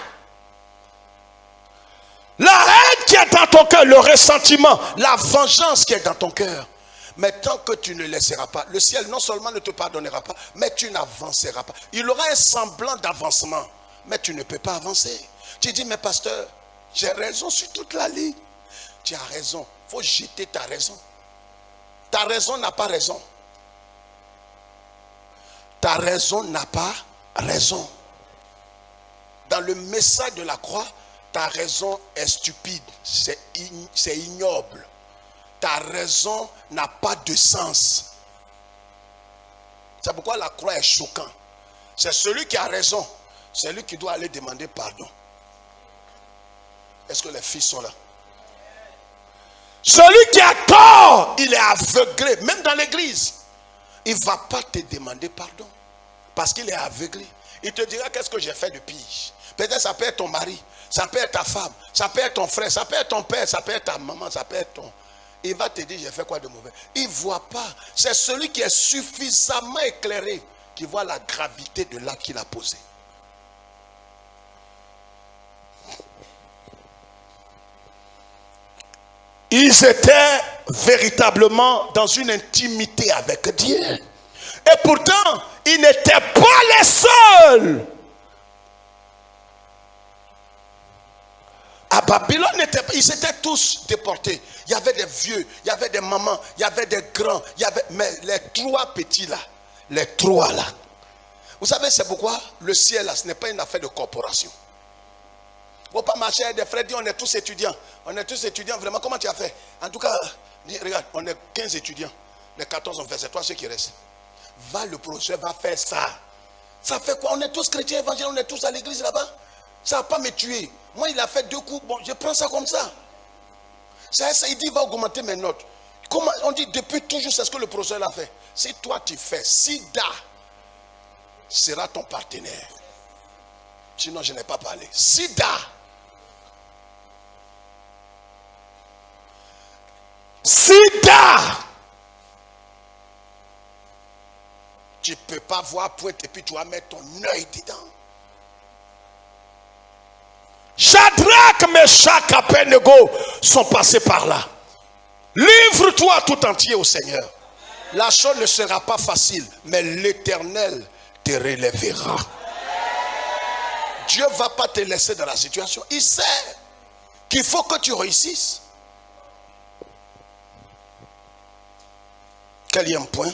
La haine qui est dans ton cœur, le ressentiment, la vengeance qui est dans ton cœur. Mais tant que tu ne laisseras pas, le ciel non seulement ne te pardonnera pas, mais tu n'avanceras pas. Il aura un semblant d'avancement, mais tu ne peux pas avancer. Tu dis mais pasteur, j'ai raison sur toute la ligne. Tu as raison. Il faut jeter ta raison. Ta raison n'a pas raison. Ta raison n'a pas raison. Dans le message de la croix, ta raison est stupide. C'est ignoble. Ta raison n'a pas de sens. C'est pourquoi la croix est choquante. C'est celui qui a raison. C'est lui qui doit aller demander pardon. Est-ce que les filles sont là? Celui qui a tort, il est aveuglé. Même dans l'église, il ne va pas te demander pardon. Parce qu'il est aveuglé. Il te dira qu'est-ce que j'ai fait de pire. Peut-être ça peut être ton mari, ça peut être ta femme, ça peut être ton frère, ça peut être ton père, ça peut être ta maman, ça peut être ton... Il va te dire j'ai fait quoi de mauvais. Il ne voit pas. C'est celui qui est suffisamment éclairé qui voit la gravité de l'acte qu'il a posé. Ils étaient véritablement dans une intimité avec Dieu. Et pourtant, ils n'étaient pas les seuls À Babylone, ils étaient tous déportés. Il y avait des vieux, il y avait des mamans, il y avait des grands, mais les 3 petits là, les 3 là. Vous savez, c'est pourquoi le ciel là, ce n'est pas une affaire de corporation. Il ne faut pas marcher avec des frères, dire on est tous étudiants. On est tous étudiants, vraiment, comment tu as fait? En tout cas, regarde, on est 15 étudiants. Les 14 ont fait, c'est toi ceux qui restent. Va, le professeur va faire ça. Ça fait quoi? On est tous chrétiens évangéliques, on est tous à l'église là-bas. Ça ne va pas me tuer. Moi, il a fait 2 coups, bon, je prends ça comme ça. Ça, il dit, il va augmenter mes notes. Comment, on dit, depuis toujours, c'est ce que le professeur a fait. Si toi tu fais, Sida sera ton partenaire. Sinon, je n'ai pas parlé. Sida. Sida. Tu ne peux pas voir pointe et puis tu vas mettre ton œil dedans. Shadrach, Meshach, Abednego sont passés par là. Livre-toi tout entier au Seigneur. La chose ne sera pas facile, mais l'Éternel te relèvera. Dieu ne va pas te laisser dans la situation. Il sait qu'il faut que tu réussisses. Quatrième point.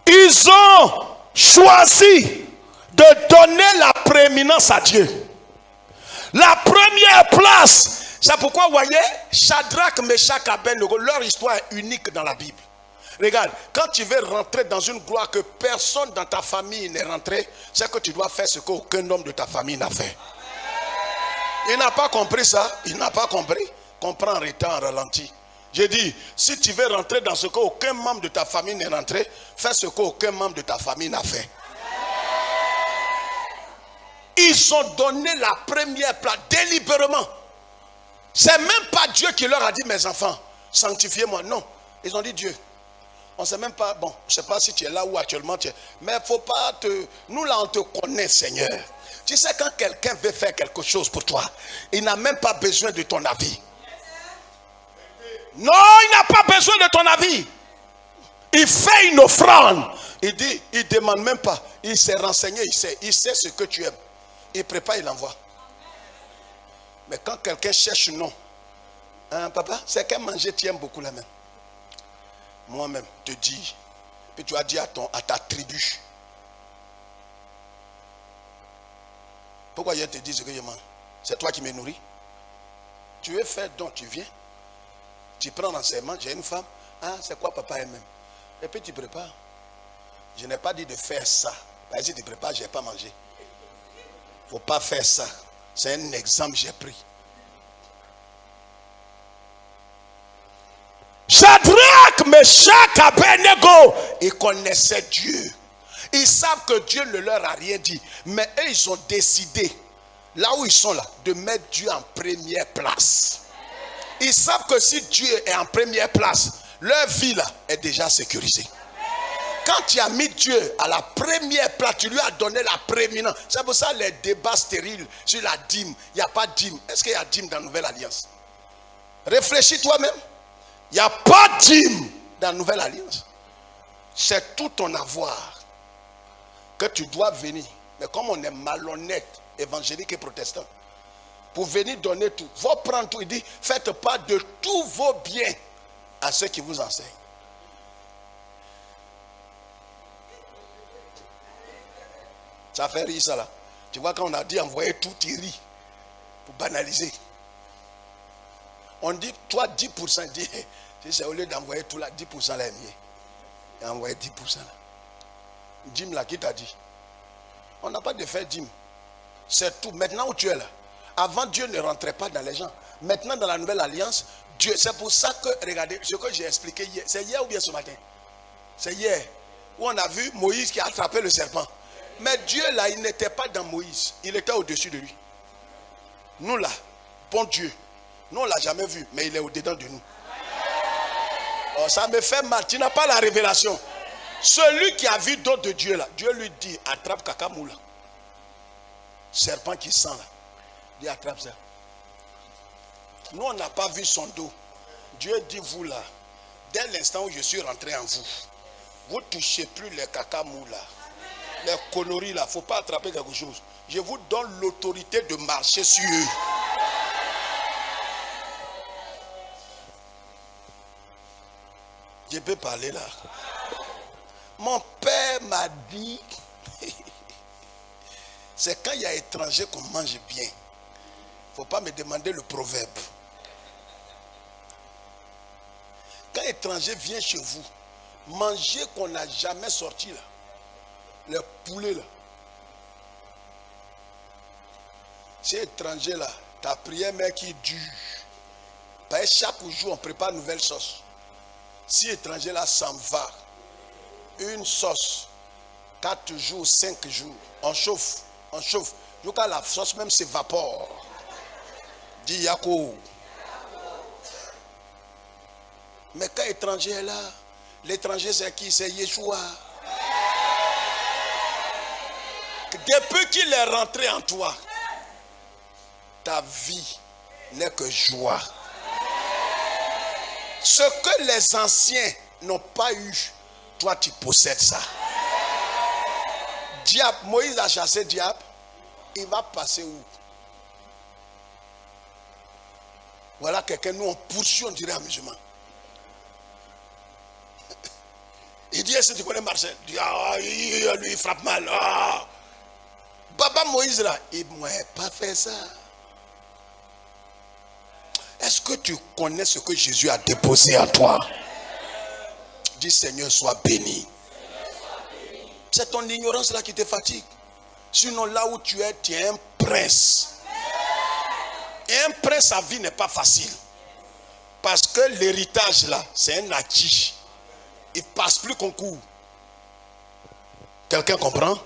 Ils ont choisi de donner la prééminence à Dieu. La première place. C'est pourquoi vous voyez, Shadrach, Meshach, Abednego, leur histoire est unique dans la Bible. Regarde, quand tu veux rentrer dans une gloire que personne dans ta famille n'est rentré, c'est que tu dois faire ce qu'aucun homme de ta famille n'a fait. Il n'a pas compris ça. Il n'a pas compris. Comprends en étant en ralenti. J'ai dit, si tu veux rentrer dans ce qu'aucun membre de ta famille n'est rentré, fais ce qu'aucun membre de ta famille n'a fait. Ils ont donné la première place délibérément. C'est même pas Dieu qui leur a dit, mes enfants, sanctifiez-moi. Non, ils ont dit Dieu. On ne sait même pas, bon, je ne sais pas si tu es là ou actuellement tu es. Mais il ne faut pas te... Nous là, on te connaît, Seigneur. Tu sais, quand quelqu'un veut faire quelque chose pour toi, il n'a même pas besoin de ton avis. Non, il n'a pas besoin de ton avis. Il fait une offrande. Il dit, il ne demande même pas. Il s'est renseigné, il sait ce que tu aimes. Il prépare, il envoie. Mais quand quelqu'un cherche non, hein, papa, c'est qu'à manger, tu aimes beaucoup la même. Moi-même, te dis, puis tu as dit à ta tribu. Pourquoi je te dis ce que je mange? C'est toi qui me nourris. Tu veux faire donc tu viens. Tu prends l'enseignement, j'ai une femme. Ah, c'est quoi papa elle-même? Et puis tu prépares. Je n'ai pas dit de faire ça. Parce que si tu prépares, je n'ai pas mangé. Il ne faut pas faire ça. C'est un exemple que j'ai pris. Shadrach, Meshach, Abednego, ils connaissaient Dieu. Ils savent que Dieu ne leur a rien dit. Mais eux, ils ont décidé, là où ils sont là, de mettre Dieu en première place. Ils savent que si Dieu est en première place, leur vie là est déjà sécurisée. Quand tu as mis Dieu à la première place, tu lui as donné la prééminence. C'est pour ça les débats stériles sur la dîme. Il n'y a pas de dîme. Est-ce qu'il y a dîme dans la Nouvelle Alliance? Réfléchis toi-même. Il n'y a pas de dîme dans la Nouvelle Alliance. C'est tout ton avoir que tu dois venir. Mais comme on est malhonnête, évangélique et protestant, pour venir donner tout, il faut prendre tout. Il dit, faites pas de tous vos biens à ceux qui vous enseignent. Ça fait rire ça là. Tu vois quand on a dit envoyer tout, tu ris. Pour banaliser. On dit, toi 10%, dit, c'est au lieu d'envoyer tout là, 10% là est mieux. Et envoyer 10% là. Dîme là, qui t'a dit? On n'a pas de faire dîme. C'est tout. Maintenant où tu es là. Avant, Dieu ne rentrait pas dans les gens. Maintenant, dans la nouvelle alliance, Dieu, c'est pour ça que, regardez, ce que j'ai expliqué hier, c'est hier ou bien ce matin? C'est hier, où on a vu Moïse qui a attrapé le serpent. Mais Dieu là, il n'était pas dans Moïse, il était au-dessus de lui. Nous là, bon Dieu, nous on ne l'a jamais vu, mais il est au-dedans de nous. Oh, ça me fait mal, tu n'as pas la révélation. Celui qui a vu d'autres de Dieu là, Dieu lui dit, attrape Kakamoula. Serpent qui sent là. Il dit, attrape ça. Nous on n'a pas vu son dos. Dieu dit, vous là, dès l'instant où je suis rentré en vous, vous ne touchez plus les Kakamoula. Les coloris là, il ne faut pas attraper quelque chose. Je vous donne l'autorité de marcher sur eux. Je peux parler là. Mon père m'a dit, c'est quand il y a étranger qu'on mange bien. Il ne faut pas me demander le proverbe. Quand étranger vient chez vous, manger qu'on n'a jamais sorti là. Le poulet là. C'est étranger là. Ta prière mais qui dure. Parce que chaque jour on prépare une nouvelle sauce. Si étranger là s'en va. Une sauce. 4 jours, 5 jours. On chauffe. On chauffe. Jusqu'à la sauce même s'évapore. Dit Yako. Mais quand l'étranger est là, l'étranger c'est qui? C'est Yeshua. Depuis qu'il est rentré en toi, ta vie n'est que joie. Ce que les anciens n'ont pas eu, toi tu possèdes ça. Diable, Moïse a chassé diable, il va passer où? Voilà quelqu'un, nous on poursuit, on dirait un musulman. Il dit, est-ce que tu connais Marcel? Il dit, ah, lui il frappe mal. Ah. Baba Moïse là, il ne m'a pas fait ça. Est-ce que tu connais ce que Jésus a déposé à toi? Dis Seigneur, sois béni. C'est ton ignorance là qui te fatigue. Sinon là où tu es un prince. Et un prince, sa vie n'est pas facile. Parce que l'héritage là, c'est un acquis. Il ne passe plus concours. Quelqu'un comprend?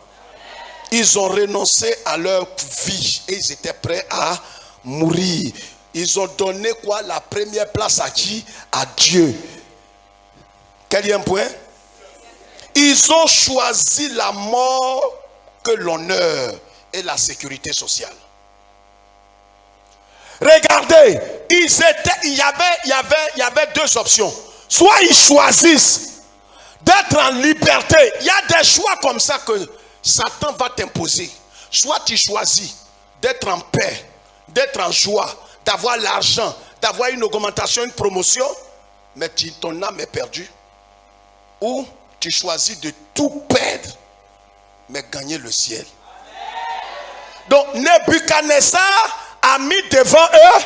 Ils ont renoncé à leur vie et ils étaient prêts à mourir. Ils ont donné quoi? La première place à qui? À Dieu. Quel point? Ils ont choisi la mort que l'honneur et la sécurité sociale. Regardez, il y avait 2 options. Soit ils choisissent d'être en liberté. Il y a des choix comme ça que Satan va t'imposer. Soit tu choisis d'être en paix, d'être en joie, d'avoir l'argent, d'avoir une augmentation, une promotion, mais ton âme est perdue. Ou tu choisis de tout perdre, mais gagner le ciel. Donc Nebuchadnezzar a mis devant eux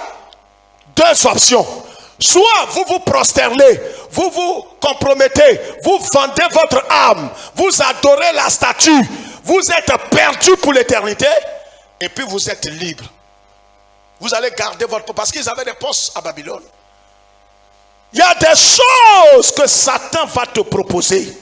2 options. Soit vous vous prosternez, vous vous compromettez, vous vendez votre âme, vous adorez la statue, vous êtes perdu pour l'éternité, et puis vous êtes libre. Vous allez garder votre poste, parce qu'ils avaient des postes à Babylone. Il y a des choses que Satan va te proposer.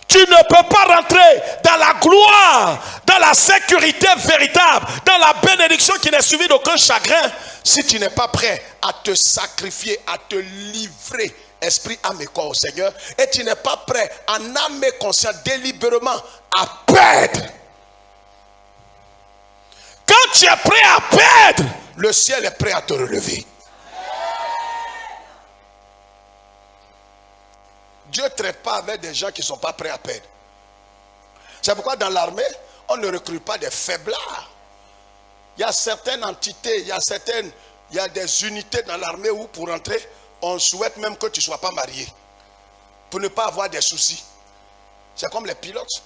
Tu ne peux pas rentrer dans la gloire, dans la sécurité véritable, dans la bénédiction qui n'est suivie d'aucun chagrin, si tu n'es pas prêt à te sacrifier, à te livrer, esprit, âme et corps au Seigneur, et tu n'es pas prêt, en âme et conscience, délibérément, à perdre. Quand tu es prêt à perdre, le ciel est prêt à te relever. Dieu ne traite pas avec des gens qui ne sont pas prêts à perdre. C'est pourquoi dans l'armée, on ne recrute pas des faiblards. Il y a certaines entités, il y a des unités dans l'armée où pour entrer, on souhaite même que tu ne sois pas marié. Pour ne pas avoir des soucis. C'est comme les pilotes.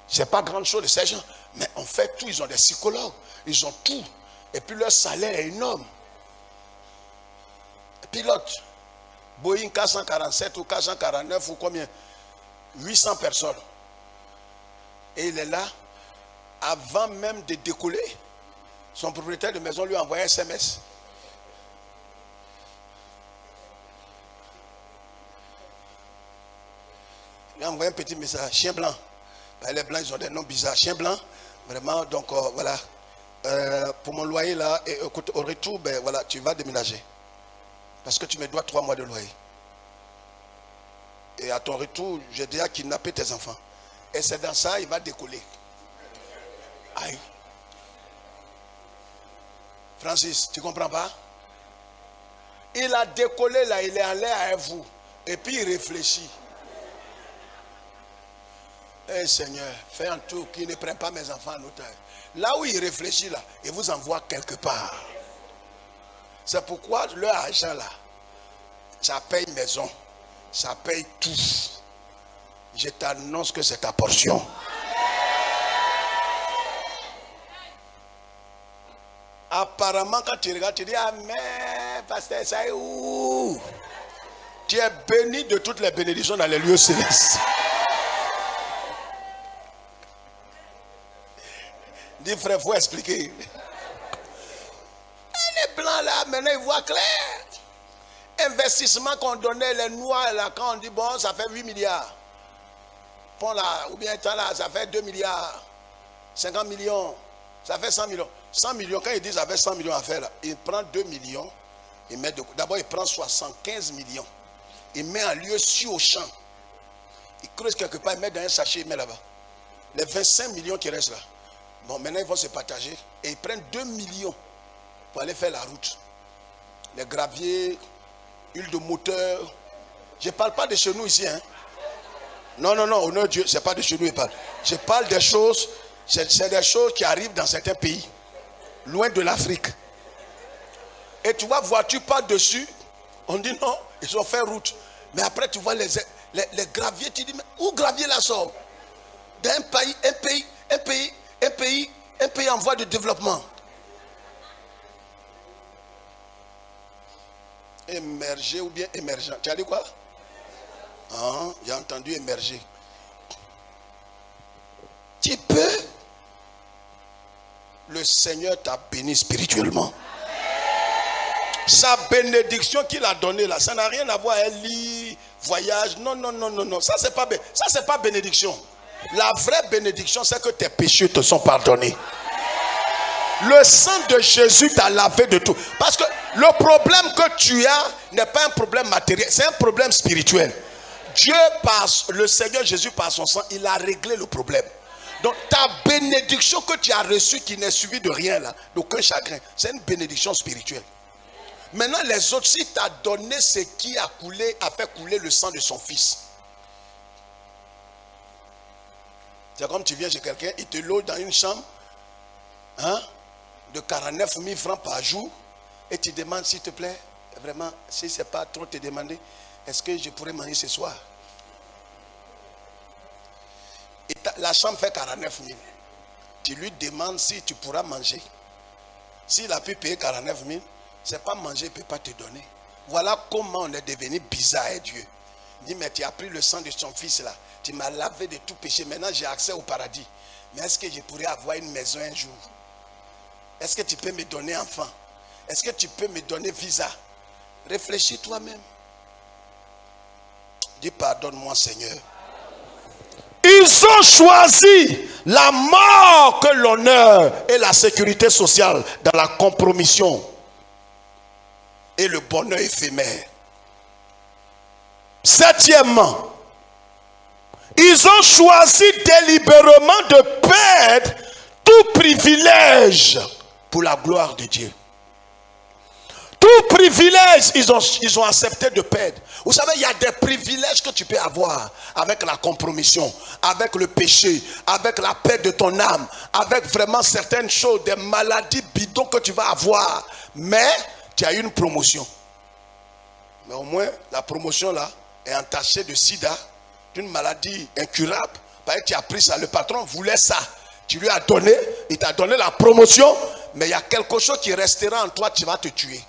Ce n'est pas grand chose de ces gens. Mais en fait, tout, ils ont des psychologues. Ils ont tout. Et puis leur salaire est énorme. Pilote. Boeing 447 ou 449 ou combien? 800 personnes. Et il est là, avant même de décoller, son propriétaire de maison lui a envoyé un SMS. Il a envoyé un petit message, chien blanc. Ben, les blancs, ils ont des noms bizarres. Chien blanc, vraiment, donc voilà. Pour mon loyer là, et, écoute, au retour, ben voilà, tu vas déménager. Parce que tu me dois 3 mois de loyer. Et à ton retour, j'ai déjà kidnappé tes enfants. Et c'est dans ça, il va décoller. Aïe. Francis, tu comprends pas? Il a décollé là, il est en l'air avec vous. Et puis il réfléchit. Eh Seigneur, fais un tour qui ne prenne pas mes enfants en otage. Là où il réfléchit là, il vous envoie quelque part. C'est pourquoi leur argent là, ça paye maison, Ça paye tout. Je t'annonce que c'est ta portion. Apparemment, quand tu regardes, tu dis, ah mais, pasteur, ça est où? Tu es béni de toutes les bénédictions dans les lieux célestes. Dis frère, il faut expliquer. Les blancs là, maintenant ils voient clair. Investissement qu'on donnait les noirs là, quand on dit bon, ça fait 8 milliards. Bon là, ou bien là, ça fait 2 milliards. 50 millions, ça fait 100 millions. 100 millions, quand ils disent ça fait 100 millions à faire là, il prend 2 millions, il met d'abord il prend 75 millions. Il met en lieu sur au champ. Il creuse quelque part, il met dans un sachet, il met là-bas. Les 25 millions qui restent là. Bon, maintenant ils vont se partager et ils prennent 2 millions pour aller faire la route. Les graviers, huile de moteur. Je ne parle pas de chez nous ici. Hein. Non, au nom de Dieu, ce n'est pas de chez nous. Je parle des choses, c'est des choses qui arrivent dans certains pays, loin de l'Afrique. Et tu vois, voiture pas dessus, on dit non, ils ont fait route. Mais après, tu vois les graviers, tu dis, mais où gravier là sort? D'un un pays en voie de développement. Émerger ou bien émergent. Tu as dit quoi? Ah, j'ai entendu émerger. Tu peux. Le Seigneur t'a béni spirituellement. Sa bénédiction qu'il a donnée là, ça n'a rien à voir avec lit, voyage. Non. Ça c'est pas bénédiction. La vraie bénédiction, c'est que tes péchés te sont pardonnés. Le sang de Jésus t'a lavé de tout. Parce que le problème que tu as n'est pas un problème matériel, c'est un problème spirituel. Dieu, le Seigneur Jésus, par son sang, il a réglé le problème. Donc ta bénédiction que tu as reçue, qui n'est suivie de rien là, d'aucun chagrin, c'est une bénédiction spirituelle. Maintenant les autres, si tu as donné ce qui a coulé, a fait couler le sang de son fils. C'est comme tu viens chez quelqu'un, il te loge dans une chambre, hein, de 49 000 francs par jour, et tu demandes s'il te plaît, vraiment, si ce n'est pas trop te demander, est-ce que je pourrais manger ce soir? Et la chambre fait 49 000. Tu lui demandes si tu pourras manger. S'il a pu payer 49 000, c'est pas manger, il ne peut pas te donner. Voilà comment on est devenu bizarre avec Dieu. Il dit, mais tu as pris le sang de ton fils là. Tu m'as lavé de tout péché. Maintenant, j'ai accès au paradis. Mais est-ce que je pourrais avoir une maison un jour? Est-ce que tu peux me donner enfant? Est-ce que tu peux me donner visa? Réfléchis toi-même. Dis, pardonne-moi, Seigneur. Ils ont choisi la mort que l'honneur et la sécurité sociale dans la compromission et le bonheur éphémère. Septièmement, ils ont choisi délibérément de perdre tout privilège pour la gloire de Dieu. Tout privilège, ils ont accepté de perdre. Vous savez, il y a des privilèges que tu peux avoir avec la compromission, avec le péché, avec la perte de ton âme, avec vraiment certaines choses, des maladies bidons que tu vas avoir. Mais tu as une promotion. Mais au moins, la promotion là est entachée de sida, d'une maladie incurable. Parce que tu as pris ça, le patron voulait ça. Tu lui as donné, il t'a donné la promotion, mais il y a quelque chose qui restera en toi, tu vas te tuer.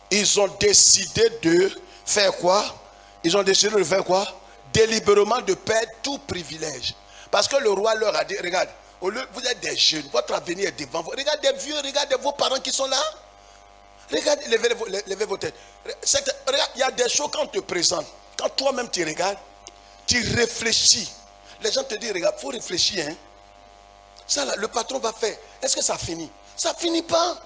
Ils ont décidé de faire quoi? Ils ont décidé de faire quoi? Délibérément de perdre tout privilège. Parce que le roi leur a dit, regarde, au lieu, vous êtes des jeunes, votre avenir est devant vous. Regardez des vieux, regardez vos parents qui sont là. Regardez, levez vos têtes. Regarde, il y a des choses quand on te présente. Quand toi-même tu regardes, tu réfléchis. Les gens te disent, regarde, il faut réfléchir. Hein. Ça là, le patron va faire. Est-ce que ça finit? Ça ne finit pas.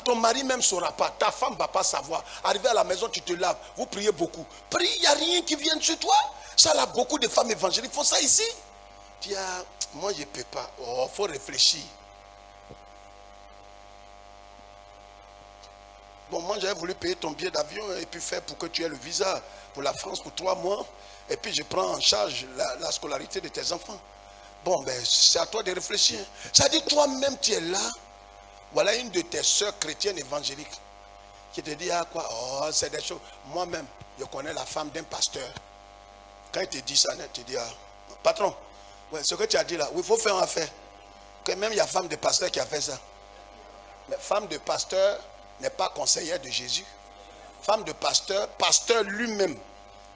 Ton mari même ne saura pas, ta femme ne va pas savoir. Arrivé à la maison, tu te laves, vous priez beaucoup. Prie, il n'y a rien qui vient chez toi. Ça là, beaucoup de femmes évangéliques font ça ici. Tu dis, ah, moi je ne peux pas. Oh, il faut réfléchir. Bon, moi j'avais voulu payer ton billet d'avion et puis faire pour que tu aies le visa pour la France pour 3 mois. Et puis je prends en charge la scolarité de tes enfants. Bon, ben c'est à toi de réfléchir. Ça dit, toi-même tu es là. Voilà une de tes sœurs chrétiennes évangéliques qui te dit ah quoi, oh c'est des choses. Moi-même, je connais la femme d'un pasteur. Quand il te dit ça, il te dit ah, patron, ouais, ce que tu as dit là, il faut faire un affaire. Que même il y a femme de pasteur qui a fait ça. Mais femme de pasteur n'est pas conseillère de Jésus. Femme de pasteur, pasteur lui-même,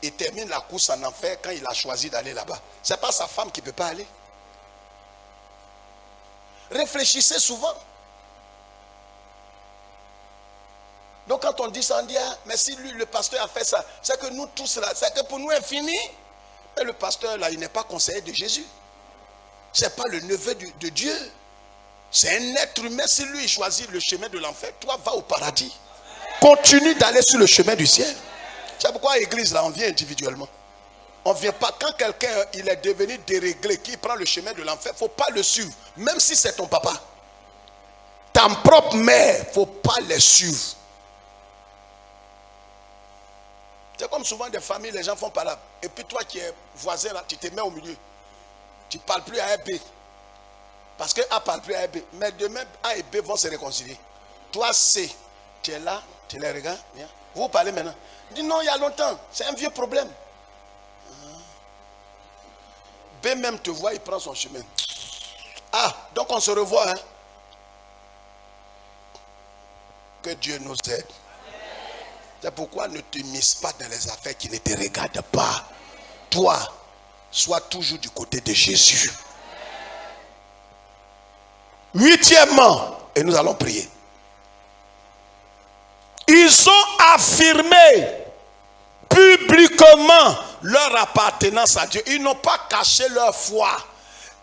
il termine la course en enfer quand il a choisi d'aller là-bas. C'est pas sa femme qui ne peut pas aller. Réfléchissez souvent. Donc quand on dit ça, on dit ah, mais si lui, le pasteur a fait ça, c'est que nous tous là, c'est que pour nous infini. Mais le pasteur là, il n'est pas conseiller de Jésus. C'est pas le neveu de Dieu. C'est un être humain. Si lui il choisit le chemin de l'enfer, toi va au paradis. Continue d'aller sur le chemin du ciel. C'est pourquoi à l'église là, on vient individuellement. On ne vient pas quand quelqu'un il est devenu déréglé, qui prend le chemin de l'enfer, il ne faut pas le suivre. Même si c'est ton papa. Ta propre mère, il ne faut pas les suivre. C'est comme souvent des familles, les gens font par là. Et puis toi qui es voisin là, tu te mets au milieu. Tu ne parles plus à A et B. Parce que A ne parle plus à A et B. Mais demain, A et B vont se réconcilier. Toi C, tu es là, tu les regardes. Viens. Vous parlez maintenant. Dis non, il y a longtemps. C'est un vieux problème. B même te voit, il prend son chemin. Ah, donc on se revoit. Hein? Que Dieu nous aide. C'est pourquoi ne te mise pas dans les affaires qui ne te regardent pas. Toi, sois toujours du côté de Jésus. Huitièmement, et nous allons prier. Ils ont affirmé publiquement leur appartenance à Dieu. Ils n'ont pas caché leur foi.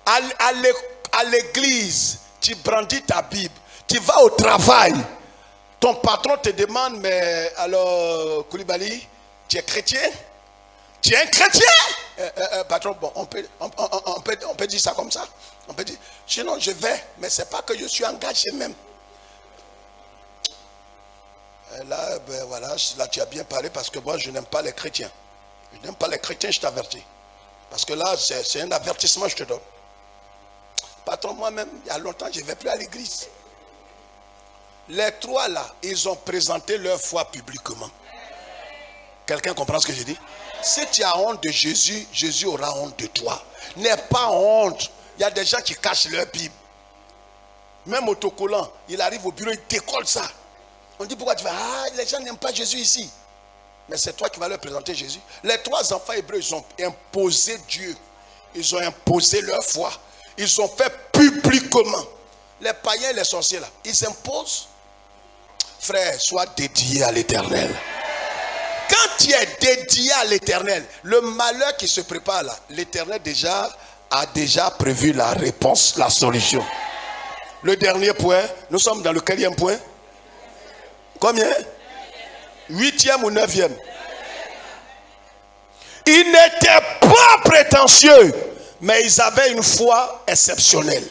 À l'église, tu brandis ta Bible. Tu vas au travail. Ton patron te demande, mais alors, Koulibaly, tu es chrétien? Tu es un chrétien? Patron, bon, on peut dire ça comme ça. On peut dire, sinon je vais, mais ce n'est pas que je suis engagé même. Et là, ben voilà, là tu as bien parlé parce que moi je n'aime pas les chrétiens. Je n'aime pas les chrétiens, je t'avertis. Parce que là, c'est un avertissement que je te donne. Patron, moi-même, il y a longtemps, je ne vais plus à l'église. Les trois là, ils ont présenté leur foi publiquement. Quelqu'un comprend ce que je dis? Si tu as honte de Jésus, Jésus aura honte de toi. N'aie pas honte. Il y a des gens qui cachent leur Bible. Même autocollant, il arrive au bureau, il décolle ça. On dit pourquoi tu vas? Ah, les gens n'aiment pas Jésus ici. Mais c'est toi qui vas leur présenter Jésus. Les trois enfants hébreux, ils ont imposé Dieu. Ils ont imposé leur foi. Ils ont fait publiquement. Les païens et les sorciers là, ils imposent. Frère, sois dédié à l'Éternel. Quand tu es dédié à l'Éternel, le malheur qui se prépare là, l'Éternel a déjà prévu la réponse, la solution. Le dernier point, nous sommes dans le quatrième point. Combien? 8e ou 9e? Ils n'étaient pas prétentieux, mais ils avaient une foi exceptionnelle.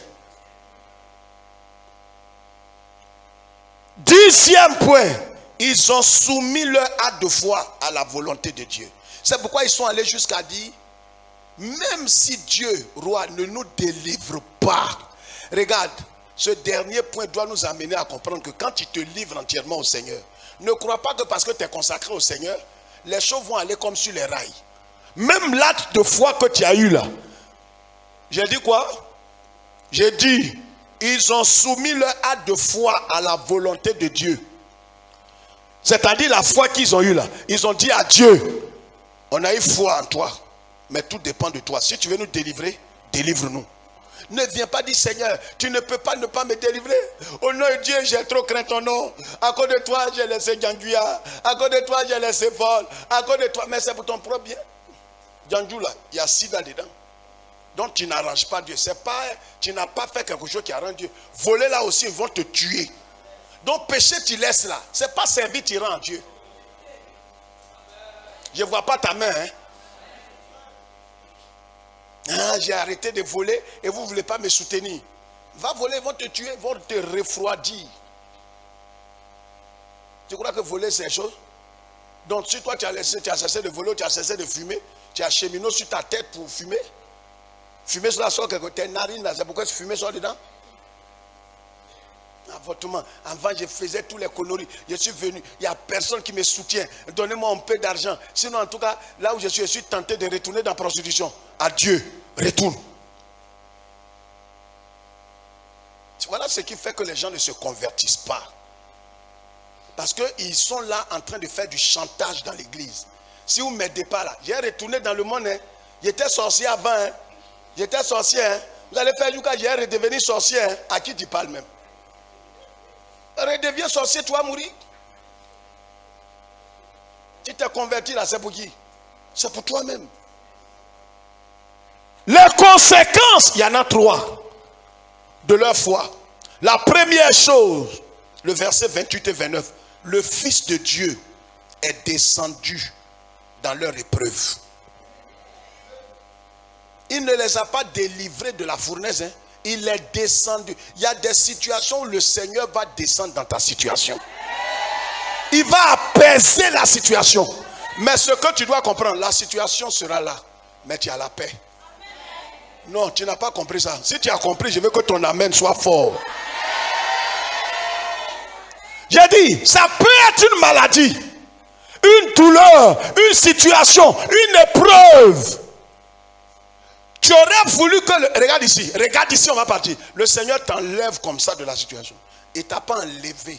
10e point, ils ont soumis leur acte de foi à la volonté de Dieu. C'est pourquoi ils sont allés jusqu'à dire, même si Dieu, roi, ne nous délivre pas. Regarde, ce dernier point doit nous amener à comprendre que quand tu te livres entièrement au Seigneur, ne crois pas que parce que tu es consacré au Seigneur, les choses vont aller comme sur les rails. Même l'acte de foi que tu as eu là. J'ai dit quoi? J'ai dit, ils ont soumis leur acte de foi à la volonté de Dieu. C'est-à-dire la foi qu'ils ont eue là. Ils ont dit à Dieu, on a eu foi en toi, mais tout dépend de toi. Si tu veux nous délivrer, délivre-nous. Ne viens pas dire Seigneur, tu ne peux pas ne pas me délivrer. Au nom de Dieu, j'ai trop craint ton nom. À cause de toi, j'ai laissé Djanguia. À cause de toi, j'ai laissé vol. À cause de toi, mais c'est pour ton propre bien. Djangu là, il y a sida dedans. Donc tu n'arranges pas Dieu. C'est pas, tu n'as pas fait quelque chose qui arrange Dieu. Voler là aussi, ils vont te tuer. Donc péché, tu laisses là. C'est pas servir, tu rends Dieu. Je ne vois pas ta main. Hein? Ah, j'ai arrêté de voler et vous ne voulez pas me soutenir. Va voler, ils vont te tuer, ils vont te refroidir. Tu crois que voler c'est une chose? Donc si toi tu as cessé de voler, tu as cessé de fumer, tu as cheminé sur ta tête pour fumer. Fumer sur la sorte que tes narines là, c'est pourquoi tu fumes sur dedans. avortement. Avant, je faisais tous les conneries. Je suis venu. Il n'y a personne qui me soutient. Donnez-moi un peu d'argent. Sinon, en tout cas, là où je suis tenté de retourner dans la prostitution. Adieu. Retourne. Voilà ce qui fait que les gens ne se convertissent pas. Parce qu'ils sont là en train de faire du chantage dans l'église. Si vous ne m'aidez pas là, j'ai retourné dans le monde. Hein. J'étais sorcier avant. Hein. J'étais sorcier. Hein. Vous allez faire du cas, j'ai redevenu sorcier. Hein. À qui tu parles même? Redeviens sorcier, tu vas mourir. Tu t'es converti là, c'est pour qui? C'est pour toi-même. Les conséquences, il y en a 3 de leur foi. La première chose, le verset 28 et 29, le Fils de Dieu est descendu dans leur épreuve. Il ne les a pas délivrés de la fournaise, hein. Il est descendu. Il y a des situations où le Seigneur va descendre dans ta situation. Il va apaiser la situation. Mais ce que tu dois comprendre, la situation sera là, mais tu as la paix. Non, tu n'as pas compris ça. Si tu as compris, je veux que ton amen soit fort. J'ai dit, ça peut être une maladie, une douleur, une situation, une épreuve. Tu aurais voulu que... regarde ici, on va partir. Le Seigneur t'enlève comme ça de la situation. Il ne t'a pas enlevé.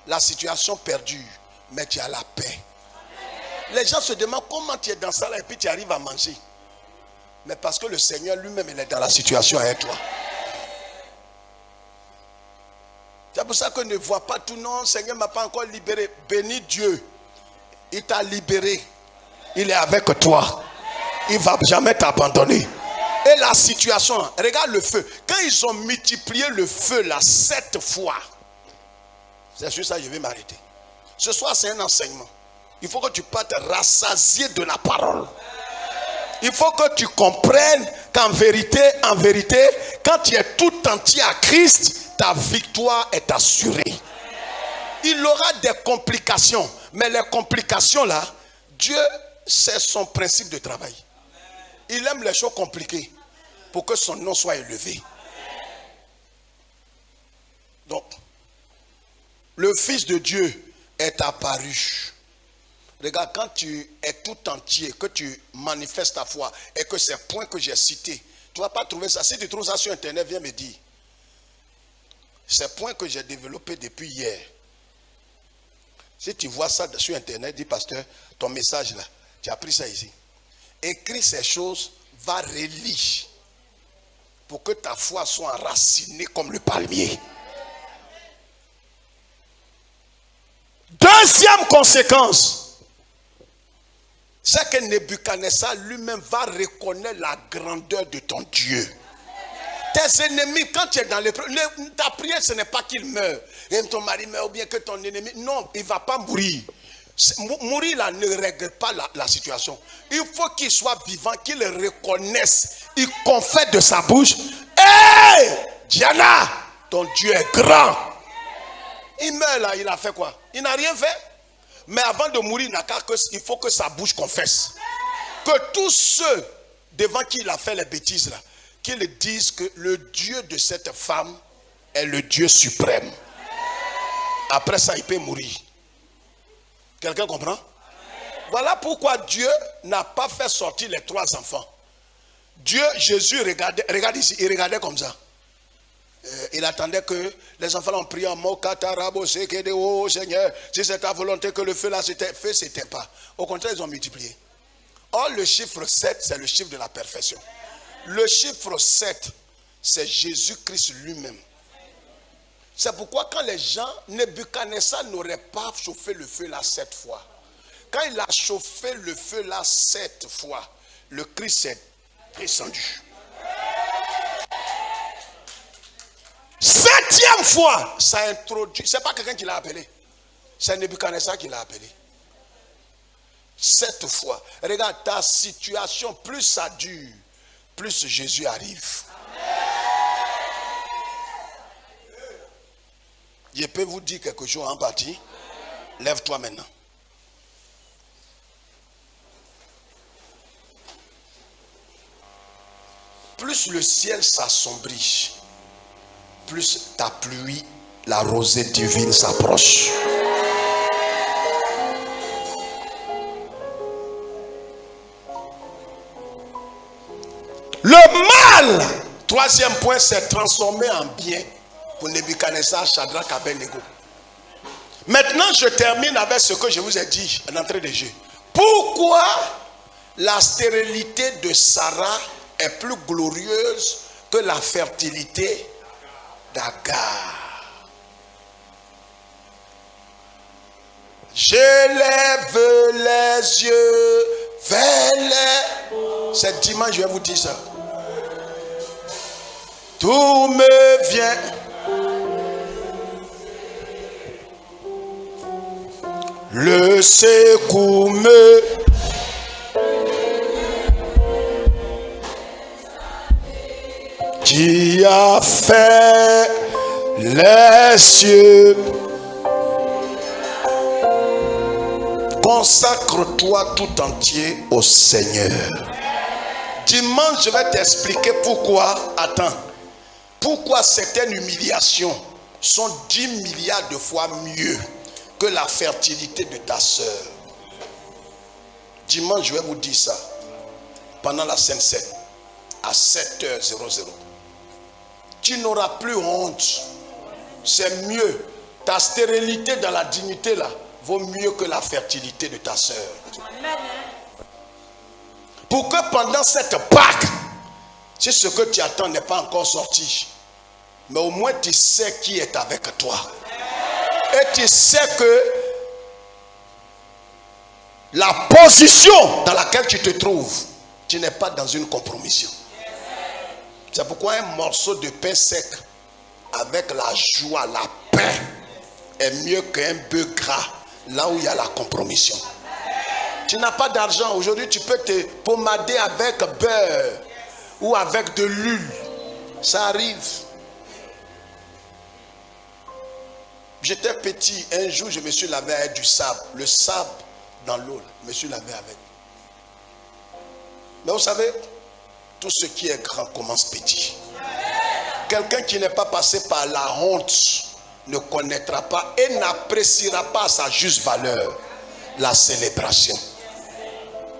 La situation perdure, mais tu as la paix. Les gens se demandent comment tu es dans ça là et puis tu arrives à manger. Mais parce que le Seigneur lui-même, il est dans la situation avec toi. C'est pour ça que ne vois pas tout. Non, le Seigneur ne m'a pas encore libéré. Bénis Dieu. Il t'a libéré. Il est avec toi. Il ne va jamais t'abandonner. Et la situation, regarde le feu. Quand ils ont multiplié le feu là 7 fois, c'est sur ça que je vais m'arrêter. Ce soir, c'est un enseignement. Il faut que tu partes rassasié de la parole. Il faut que tu comprennes qu'en vérité, quand tu es tout entier à Christ, ta victoire est assurée. Il aura des complications, mais les complications là, Dieu, c'est son principe de travail. Il aime les choses compliquées pour que son nom soit élevé. Donc, le Fils de Dieu est apparu. Regarde, quand tu es tout entier, que tu manifestes ta foi et que ces points que j'ai cités, tu ne vas pas trouver ça. Si tu trouves ça sur Internet, viens me dire. Ces points que j'ai développés depuis hier. Si tu vois ça sur Internet, dis pasteur, ton message là, tu as pris ça ici. Écris ces choses, va relire pour que ta foi soit enracinée comme le palmier. Deuxième conséquence, c'est que Nebuchadnezzar lui-même va reconnaître la grandeur de ton Dieu. Tes ennemis, quand tu es dans l'épreuve, ta prière, ce n'est pas qu'il meure. Et ton mari meurt ou bien que ton ennemi. Non, il ne va pas mourir. Mourir là ne règle pas la situation. Il faut qu'il soit vivant, qu'il reconnaisse. Il confesse de sa bouche. Hé, Diana, ton Dieu est grand. Il meurt là, il a fait quoi? Il n'a rien fait. Mais avant de mourir, il faut que sa bouche confesse. Que tous ceux devant qui il a fait les bêtises là, qu'ils disent que le Dieu de cette femme est le Dieu suprême. Après ça, il peut mourir. Quelqu'un comprend? Voilà pourquoi Dieu n'a pas fait sortir les 3 enfants. Dieu, Jésus, regarde ici, il regardait comme ça. Il attendait que les enfants ont prié en mot Katarabo, oh Seigneur, si c'est ta volonté que le feu là s'éteint pas. Au contraire, ils ont multiplié. Or, le chiffre 7, c'est le chiffre de la perfection. Le chiffre 7, c'est Jésus-Christ lui-même. C'est pourquoi quand les gens, Nebuchadnezzar n'aurait pas chauffé le feu là 7 fois. Quand il a chauffé le feu là 7 fois, le Christ est descendu. 7e fois, ça introduit. C'est pas quelqu'un qui l'a appelé. C'est Nebuchadnezzar qui l'a appelé. 7 fois. Regarde ta situation, plus ça dure, plus Jésus arrive. Je peux vous dire quelque chose en partie. Lève-toi maintenant. Plus le ciel s'assombrit, plus ta pluie La rosée divine s'approche. Le mal, troisième point, s'est transformé en bien pour Nebuchadnezzar, Shadrach, Abednego. Maintenant, je termine avec ce que je vous ai dit en entrée de jeu. Pourquoi la stérilité de Sarah est plus glorieuse que la fertilité d'Agar? Je lève les yeux vers les... C'est dimanche, je vais vous dire ça. Tout me vient. Le secours me... Qui a fait les cieux. Consacre-toi tout entier au Seigneur. Dimanche, je vais t'expliquer pourquoi. Attends. Pourquoi certaines humiliations sont 10 milliards de fois mieux que la fertilité de ta soeur. Dimanche, je vais vous dire ça. Pendant la Sainte Seine, à 7h00. Tu n'auras plus honte. C'est mieux. Ta stérilité dans la dignité là vaut mieux que la fertilité de ta soeur. Pour que pendant cette Pâque, si ce que tu attends n'est pas encore sorti, mais au moins tu sais qui est avec toi. Et tu sais que la position dans laquelle tu te trouves, tu n'es pas dans une compromission. C'est pourquoi un morceau de pain sec avec la joie, la paix est mieux qu'un bœuf gras là où il y a la compromission. Tu n'as pas d'argent. Aujourd'hui, tu peux te pommader avec beurre ou avec de l'huile. Ça arrive. J'étais petit. Un jour, je me suis lavé avec du sable. Le sable dans l'eau. Je me suis lavé avec. Mais vous savez, tout ce qui est grand commence petit. Quelqu'un qui n'est pas passé par la honte ne connaîtra pas et n'appréciera pas à sa juste valeur la célébration.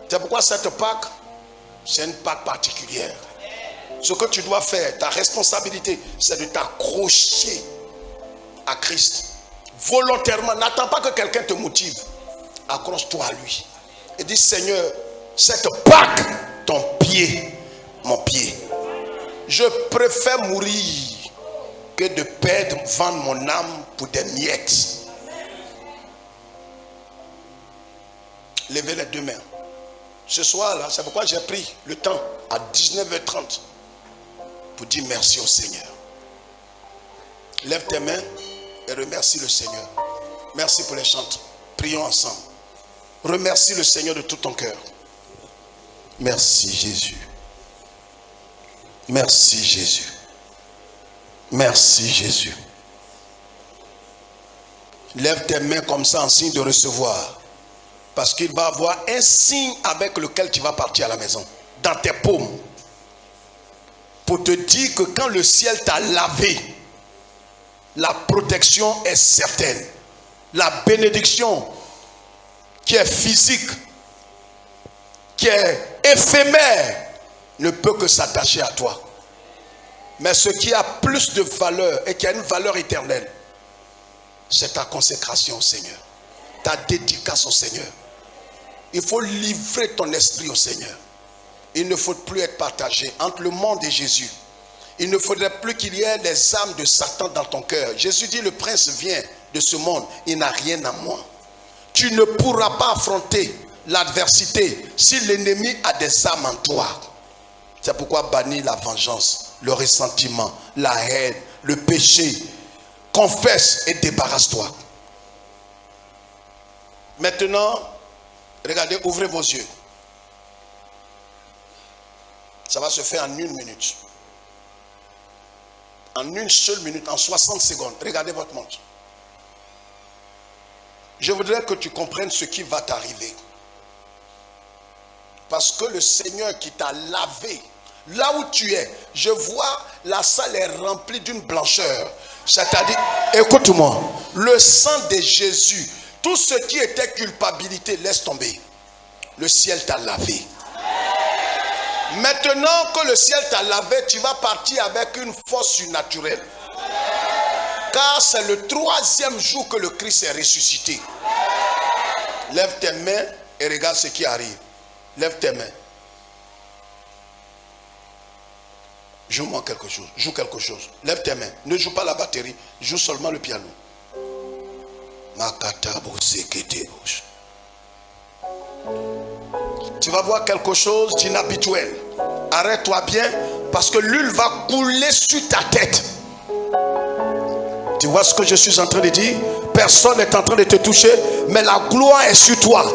C'est pourquoi cette Pâque, c'est une Pâque particulière. Ce que tu dois faire, ta responsabilité, c'est de t'accrocher à Christ. Volontairement, n'attends pas que quelqu'un te motive. Accroche-toi à lui. Et dis, Seigneur, cette Pâque, ton pied, mon pied. Je préfère mourir que de vendre mon âme pour des miettes. Levez les deux mains. Ce soir-là, c'est pourquoi j'ai pris le temps à 19h30 pour dire merci au Seigneur. Lève tes mains et remercie le Seigneur. Merci pour les chants. Prions ensemble. Remercie le Seigneur de tout ton cœur. Merci Jésus. Merci Jésus. Merci Jésus. Lève tes mains comme ça en signe de recevoir. Parce qu'il va avoir un signe avec lequel tu vas partir à la maison. Dans tes paumes. Pour te dire que quand le ciel t'a lavé, la protection est certaine. La bénédiction qui est physique, qui est éphémère, ne peut que s'attacher à toi. Mais ce qui a plus de valeur et qui a une valeur éternelle, c'est ta consécration au Seigneur. Ta dédicace au Seigneur. Il faut livrer ton esprit au Seigneur. Il ne faut plus être partagé entre le monde et Jésus. Il ne faudrait plus qu'il y ait les âmes de Satan dans ton cœur. Jésus dit, le prince vient de ce monde, il n'a rien à moi. Tu ne pourras pas affronter l'adversité si l'ennemi a des âmes en toi. C'est pourquoi bannis la vengeance, le ressentiment, la haine, le péché. Confesse et débarrasse-toi. Maintenant, regardez, ouvrez vos yeux. Ça va se faire en 1 minute. En une seule minute, en 60 secondes. Regardez votre montre. Je voudrais que tu comprennes ce qui va t'arriver. Parce que le Seigneur qui t'a lavé, là où tu es, je vois la salle est remplie d'une blancheur. C'est-à-dire, écoute-moi, le sang de Jésus, tout ce qui était culpabilité, laisse tomber. Le ciel t'a lavé. Maintenant que le ciel t'a lavé, tu vas partir avec une force surnaturelle. Car c'est le 3e jour que le Christ est ressuscité. Lève tes mains et regarde ce qui arrive. Lève tes mains. Joue-moi quelque chose. Joue quelque chose. Lève tes mains. Ne joue pas la batterie. Joue seulement le piano. Tu vas voir quelque chose d'inhabituel. Arrête-toi bien parce que l'huile va couler sur ta tête. Tu vois ce que je suis en train de dire? Personne n'est en train de te toucher, mais la gloire est sur toi.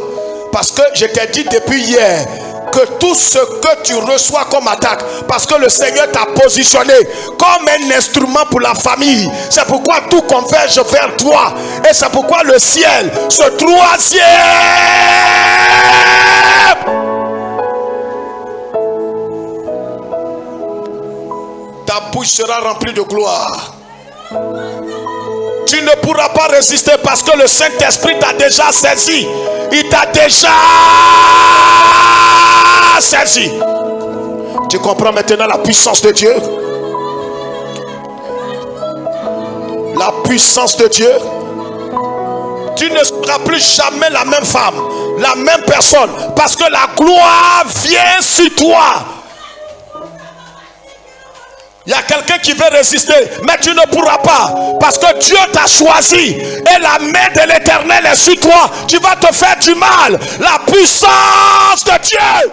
Parce que je t'ai dit depuis hier que tout ce que tu reçois comme attaque, parce que le Seigneur t'a positionné comme un instrument pour la famille. C'est pourquoi tout converge vers toi. Et c'est pourquoi le ciel, ce 3e, ta bouche sera remplie de gloire. Tu ne pourras pas résister parce que le Saint-Esprit t'a déjà saisi. Il t'a déjà saisi. Tu comprends maintenant la puissance de Dieu? La puissance de Dieu. Tu ne seras plus jamais la même femme, la même personne, parce que la gloire vient sur toi. Il y a quelqu'un qui veut résister, mais tu ne pourras pas, parce que Dieu t'a choisi et la main de l'Éternel est sur toi. Tu vas te faire du mal. La puissance de Dieu